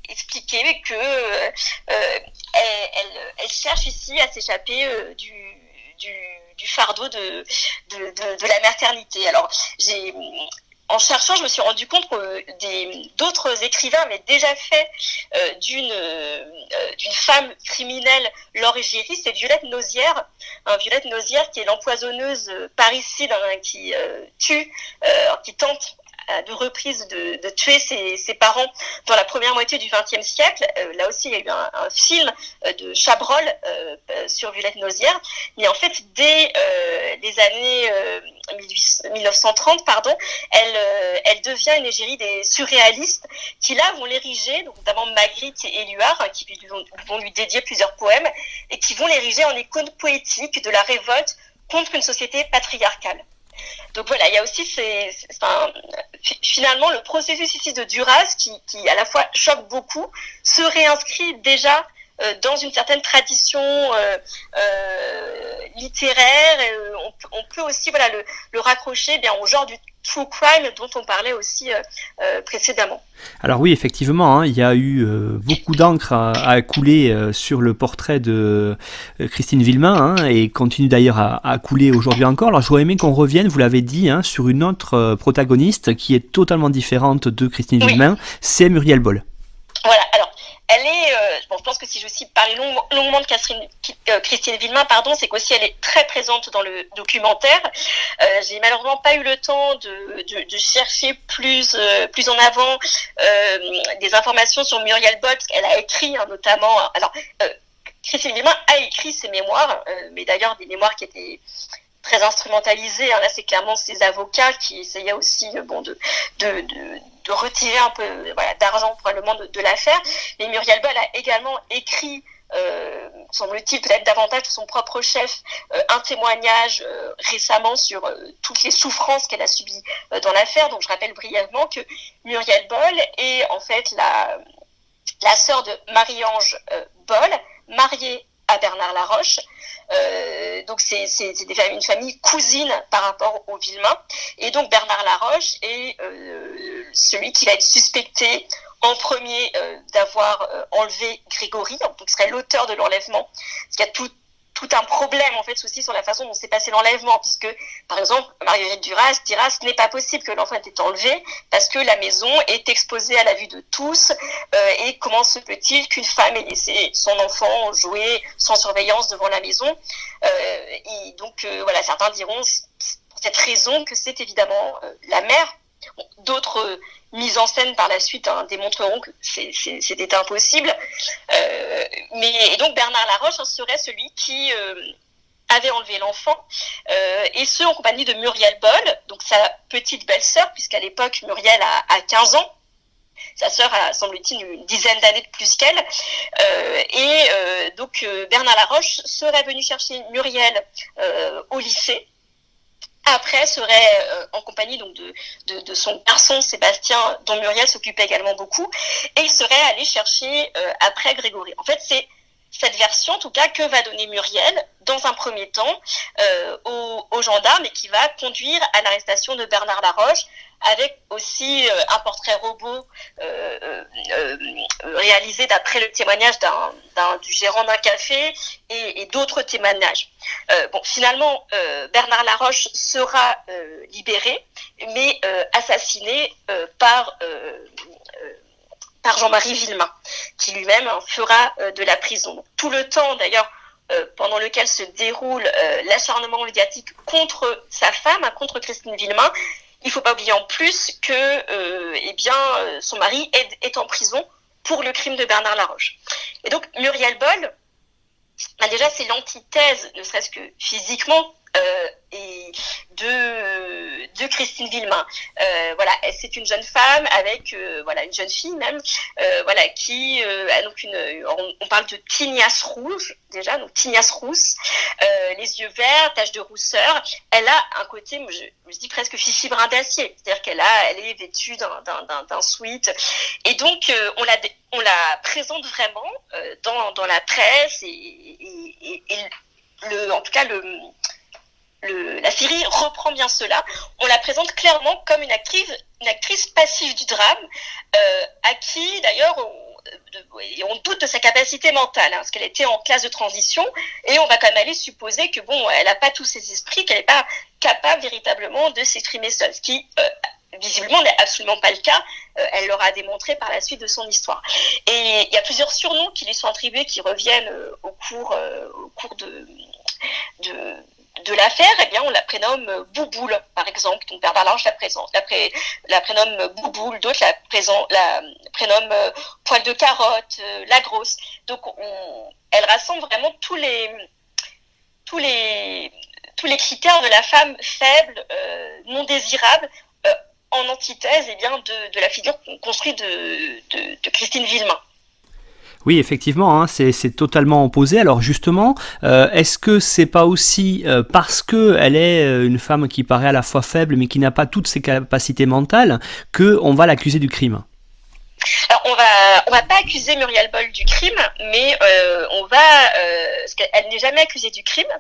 expliquer que elle cherche ici à s'échapper du fardeau de la maternité. Alors en cherchant, je me suis rendu compte que d'autres écrivains avaient déjà fait d'une femme criminelle Laure Égérie, c'est Violette Nozière. Violette Nozière, qui est l'empoisonneuse parricide, hein, qui tente à deux reprises de tuer ses parents dans la première moitié du XXe siècle. Là aussi, il y a eu un film de Chabrol sur Violette Nozière. Mais en fait, dès les années 1930, elle devient une égérie des surréalistes qui là vont l'ériger, donc notamment Magritte et Éluard, hein, qui vont lui dédier plusieurs poèmes et qui vont l'ériger en icône poétique de la révolte contre une société patriarcale. Donc voilà, il y a aussi finalement le processus ici de Duras qui à la fois choque beaucoup, se réinscrit déjà dans une certaine tradition littéraire. On peut aussi le raccrocher bien au genre du true crime dont on parlait aussi précédemment. Alors oui, effectivement, hein, il y a eu beaucoup d'encre à couler sur le portrait de Christine Villemain, hein, et continue d'ailleurs à couler aujourd'hui encore. Alors j'aurais aimé qu'on revienne, vous l'avez dit, hein, sur une autre protagoniste qui est totalement différente de Christine Villemain, c'est Muriel Boll. Voilà, alors elle est, je pense que si je aussi parler longuement de Christine Villemain, c'est qu'aussi elle est très présente dans le documentaire. J'ai malheureusement pas eu le temps de chercher plus en avant des informations sur Muriel Boll, parce qu'elle a écrit notamment. Alors, Christine Villemain a écrit ses mémoires, mais d'ailleurs des mémoires qui étaient très instrumentalisées. Là, c'est clairement ses avocats qui essayaient aussi de retirer un peu d'argent probablement de l'affaire. Mais Muriel Boll a également écrit, semble-t-il peut-être davantage de son propre chef, un témoignage récemment sur toutes les souffrances qu'elle a subies dans l'affaire. Donc je rappelle brièvement que Muriel Boll est en fait la sœur de Marie-Ange Boll, mariée à Bernard Laroche. Donc c'est une famille cousine par rapport aux Villemain, et donc Bernard Laroche est celui qui va être suspecté en premier d'avoir enlevé Grégory, donc serait l'auteur de l'enlèvement. Parce qu'il y a tout un problème en fait aussi sur la façon dont s'est passé l'enlèvement, puisque par exemple Marguerite Duras dira ce n'est pas possible que l'enfant ait été enlevé parce que la maison est exposée à la vue de tous, et comment se peut-il qu'une femme ait laissé son enfant jouer sans surveillance devant la maison, et donc certains diront pour cette raison que c'est évidemment la mère. D'autres mises en scène par la suite démontreront que c'était impossible. Et donc Bernard Laroche serait celui qui avait enlevé l'enfant, et ce en compagnie de Muriel Boll, donc sa petite belle-sœur, puisqu'à l'époque Muriel a 15 ans. Sa sœur a, semble-t-il, une dizaine d'années de plus qu'elle. Donc Bernard Laroche serait venu chercher Muriel au lycée. Après, serait en compagnie donc de son garçon Sébastien, dont Muriel s'occupait également beaucoup, et il serait allé chercher après Grégory. En fait, c'est cette version, en tout cas, que va donner Muriel dans un premier temps aux gendarmes, et qui va conduire à l'arrestation de Bernard Laroche, avec aussi un portrait robot réalisé d'après le témoignage du gérant d'un café et d'autres témoignages. Finalement, Bernard Laroche sera libéré, mais assassiné par Jean-Marie Villemain, qui lui-même fera de la prison. Donc, tout le temps, d'ailleurs, pendant lequel se déroule l'acharnement médiatique contre sa femme, contre Christine Villemain, il ne faut pas oublier en plus que son mari est en prison pour le crime de Bernard Laroche. Et donc Muriel Boll, déjà c'est l'antithèse, ne serait-ce que physiquement, et de Christine Villemain. C'est une jeune femme avec une jeune fille même, qui a donc on parle de tignasse rouge déjà, donc tignasse rousse, les yeux verts, taches de rousseur. Elle a un côté, je dis presque Fifi Brin d'Acier, c'est-à-dire elle est vêtue d'un sweat, et donc on la présente vraiment dans la presse, en tout cas la série reprend bien cela. On la présente clairement comme une actrice passive du drame, à qui d'ailleurs on doute de sa capacité mentale, parce qu'elle était en classe de transition, et on va quand même aller supposer que elle n'a pas tous ses esprits, qu'elle n'est pas capable véritablement de s'exprimer seule, ce qui visiblement n'est absolument pas le cas. Elle l'aura démontré par la suite de son histoire. Et il y a plusieurs surnoms qui lui sont attribués, qui reviennent au cours de l'affaire. On la prénomme Bouboule, par exemple. Donc Bernard Laroche la prénomme Bouboule, d'autres la prénomment Poil de carotte, la grosse. Donc elle rassemble vraiment tous les critères de la femme faible, non désirable, en antithèse de la figure qu'on construit de Christine Villemain. Oui, effectivement, hein, c'est totalement opposé. Alors justement, est-ce que c'est pas aussi parce que elle est une femme qui paraît à la fois faible mais qui n'a pas toutes ses capacités mentales que on va l'accuser du crime? Alors on va pas accuser Muriel Boll du crime, mais parce qu'elle n'est jamais accusée du crime,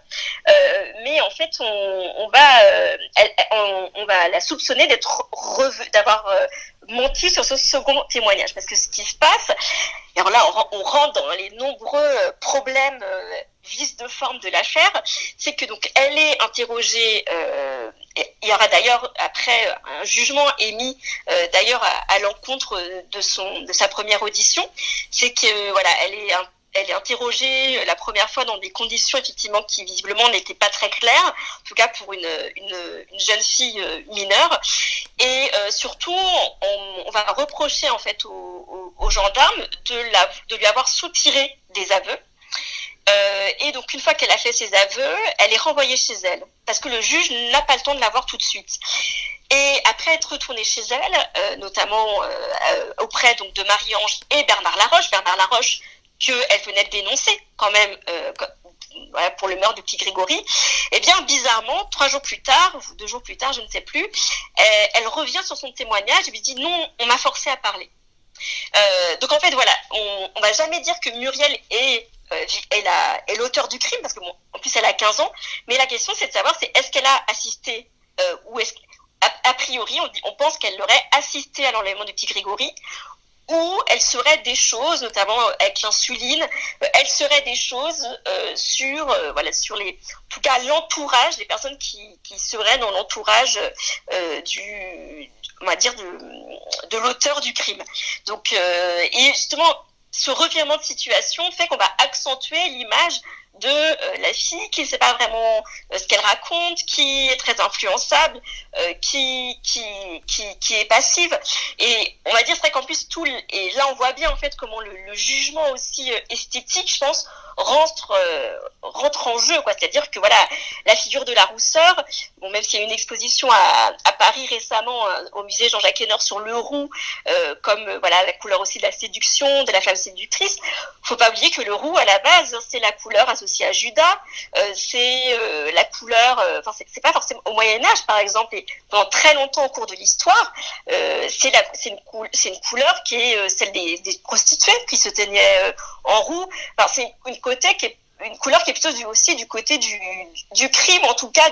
mais en fait on va la soupçonner d'avoir menti sur ce second témoignage, parce que ce qui se passe, et alors là on rentre dans les nombreux problèmes vices de forme de l'affaire, c'est que donc elle est interrogée. Il y aura d'ailleurs après un jugement émis d'ailleurs à l'encontre de sa première audition. C'est que voilà, elle est interrogée la première fois dans des conditions effectivement qui visiblement n'étaient pas très claires, en tout cas pour une jeune fille mineure. Et surtout, on va reprocher en fait aux gendarmes de lui avoir soutiré des aveux. Et donc une fois qu'elle a fait ses aveux, elle est renvoyée chez elle parce que le juge n'a pas le temps de la voir tout de suite. Et après être retournée chez elle, notamment auprès donc de Marie-Ange et Bernard Laroche qu'elle venait de dénoncer quand même voilà, pour le meurtre de petit Grégory, et bien bizarrement 3 jours plus tard ou 2 jours plus tard, je ne sais plus, elle revient sur son témoignage et lui dit non, on m'a forcé à parler. Donc en fait voilà, on va jamais dire que Muriel est l'auteur du crime, parce que bon, en plus elle a 15 ans, mais la question c'est de savoir est-ce qu'elle a assisté ou est-ce a priori on pense qu'elle aurait assisté à l'enlèvement du petit Grégory, ou elle serait des choses, notamment avec l'insuline, elle serait des choses sur les, en tout cas l'entourage, les personnes qui seraient dans l'entourage on va dire de l'auteur du crime. Donc et justement ce revirement de situation fait qu'on va accentuer l'image de la fille qui ne sait pas vraiment ce qu'elle raconte, qui est très influençable, qui est passive. Et on va dire, c'est vrai qu'en plus, et là on voit bien en fait comment le jugement aussi esthétique, je pense, rentre en jeu, quoi. C'est-à-dire que voilà, la figure de la rousseur, bon, même s'il y a une exposition à Paris récemment au musée Jean-Jacques Henner sur le roux, comme voilà la couleur aussi de la séduction, de la femme séductrice, faut pas oublier que le roux à la base c'est la couleur associée à Judas, c'est la couleur, c'est pas forcément au Moyen-Âge par exemple, et pendant très longtemps au cours de l'histoire, c'est une couleur qui est celle des prostituées qui se teignaient en roux. Enfin, c'est une couleur qui est plutôt aussi du côté du crime, en tout cas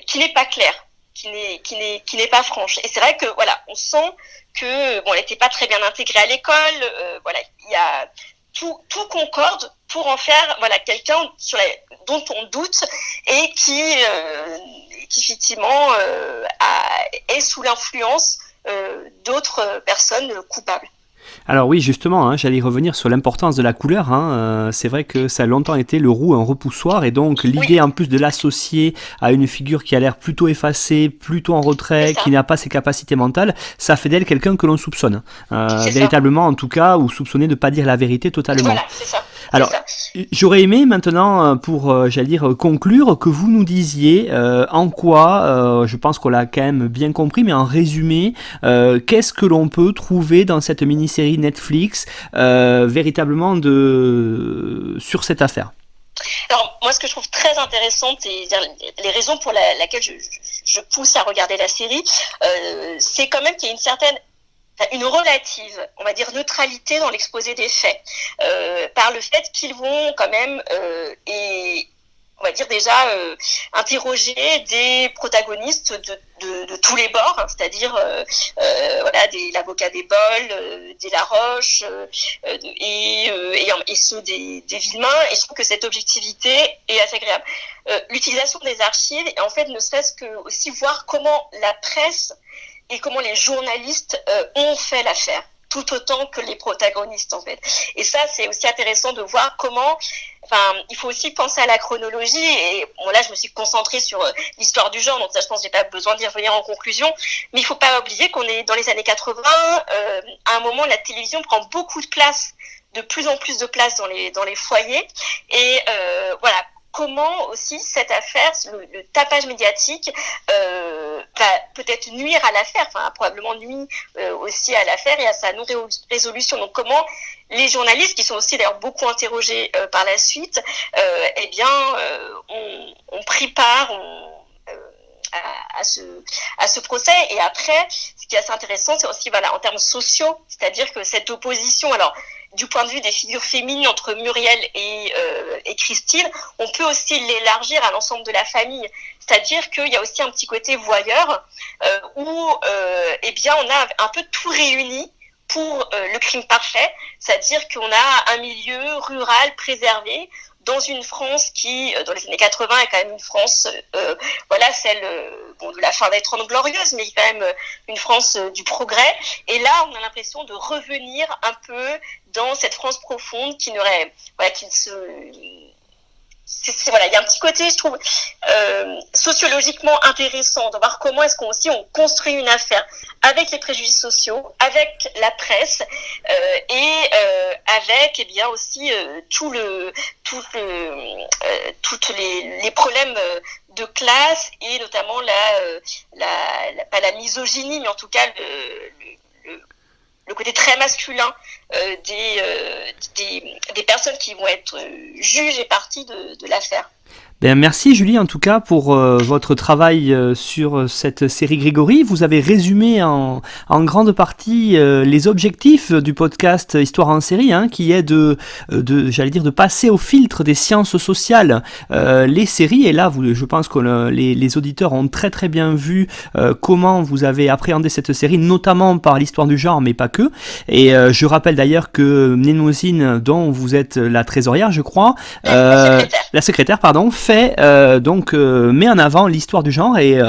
qui n'est pas claire, qui n'est pas franche. Et c'est vrai que voilà, on sent que bon, elle n'était pas très bien intégrée à l'école. Voilà, il y a tout concorde pour en faire voilà quelqu'un dont on doute et qui effectivement est sous l'influence d'autres personnes coupables. Alors oui, justement, hein, j'allais revenir sur l'importance de la couleur. Hein. C'est vrai que ça a longtemps été le roux un repoussoir, et donc l'idée en plus de l'associer à une figure qui a l'air plutôt effacée, plutôt en retrait, qui n'a pas ses capacités mentales, ça fait d'elle quelqu'un que l'on soupçonne. Véritablement, en tout cas, ou soupçonner de ne pas dire la vérité totalement. Voilà, c'est ça. Alors, j'aurais aimé maintenant, pour, j'allais dire, conclure, que vous nous disiez en quoi, je pense qu'on l'a quand même bien compris, mais en résumé, qu'est-ce que l'on peut trouver dans cette mini-série Netflix véritablement sur cette affaire? Alors, moi, ce que je trouve très intéressant, et les raisons pour laquelle je pousse à regarder la série, c'est quand même qu'il y a une relative, on va dire, neutralité dans l'exposé des faits, par le fait qu'ils vont quand même, et on va dire déjà, interroger des protagonistes de tous les bords, hein, c'est-à-dire voilà, l'avocat des Boll, des Laroche, et ceux des Villemain, et je trouve que cette objectivité est assez agréable. L'utilisation des archives, et en fait, ne serait-ce que aussi voir comment la presse et comment les journalistes ont fait l'affaire, tout autant que les protagonistes en fait. Et ça, c'est aussi intéressant de voir comment, il faut aussi penser à la chronologie, et bon, là je me suis concentrée sur l'histoire du genre, donc ça je pense que j'ai pas besoin d'y revenir en conclusion, mais il faut pas oublier qu'on est dans les années 80, à un moment la télévision prend beaucoup de place, de plus en plus de place dans les foyers, et voilà, comment aussi cette affaire, le tapage médiatique va peut-être nuire à l'affaire, enfin probablement nuit aussi à l'affaire et à sa non-résolution. Donc comment les journalistes, qui sont aussi d'ailleurs beaucoup interrogés par la suite, ont pris part à ce procès. Et après, ce qui est assez intéressant, c'est aussi en termes sociaux, c'est-à-dire que cette opposition, alors du point de vue des figures féminines entre Muriel et Christine, on peut aussi l'élargir à l'ensemble de la famille. C'est-à-dire qu'il y a aussi un petit côté voyeur où on a un peu tout réuni pour le crime parfait, c'est-à-dire qu'on a un milieu rural préservé dans une France qui, dans les années 80, est quand même une France, celle de la fin des 30 glorieuses, mais quand même une France du progrès. Et là, on a l'impression de revenir un peu dans cette France profonde il y a un petit côté, je trouve, sociologiquement intéressant de voir comment est-ce qu'on construit une affaire avec les préjudices sociaux, avec la presse et avec aussi tous les problèmes de classe et notamment pas la misogynie, mais en tout cas le côté très masculin des personnes qui vont être juges et parties de l'affaire. Merci Julie en tout cas pour votre travail sur cette série Grégory. Vous avez résumé en grande partie les objectifs du podcast Histoire en série, qui est de passer au filtre des sciences sociales les séries. Et là, je pense que les auditeurs ont très très bien vu comment vous avez appréhendé cette série, notamment par l'histoire du genre, mais pas que. Et je rappelle d'ailleurs que Mnemosyne, dont vous êtes la trésorière, je crois, la secrétaire, fait met en avant l'histoire du genre et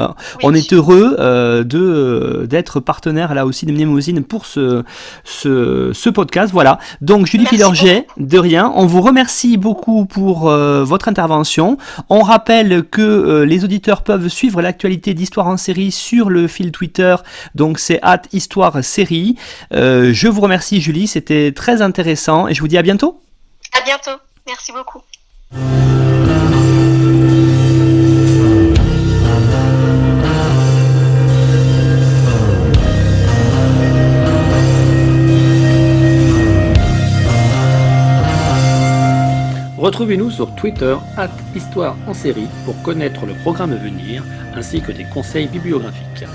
on est heureux d'être partenaire là aussi de Mnemosyne pour ce podcast. Voilà. Donc Julie Pilorget, de rien. On vous remercie beaucoup pour votre intervention. On rappelle que les auditeurs peuvent suivre l'actualité d'Histoire en série sur le fil Twitter. Donc c'est @HistoireSérie. Je vous remercie Julie, c'était très intéressant et je vous dis à bientôt. À bientôt. Merci beaucoup. Retrouvez-nous sur Twitter @Histoire en série pour connaître le programme à venir ainsi que des conseils bibliographiques.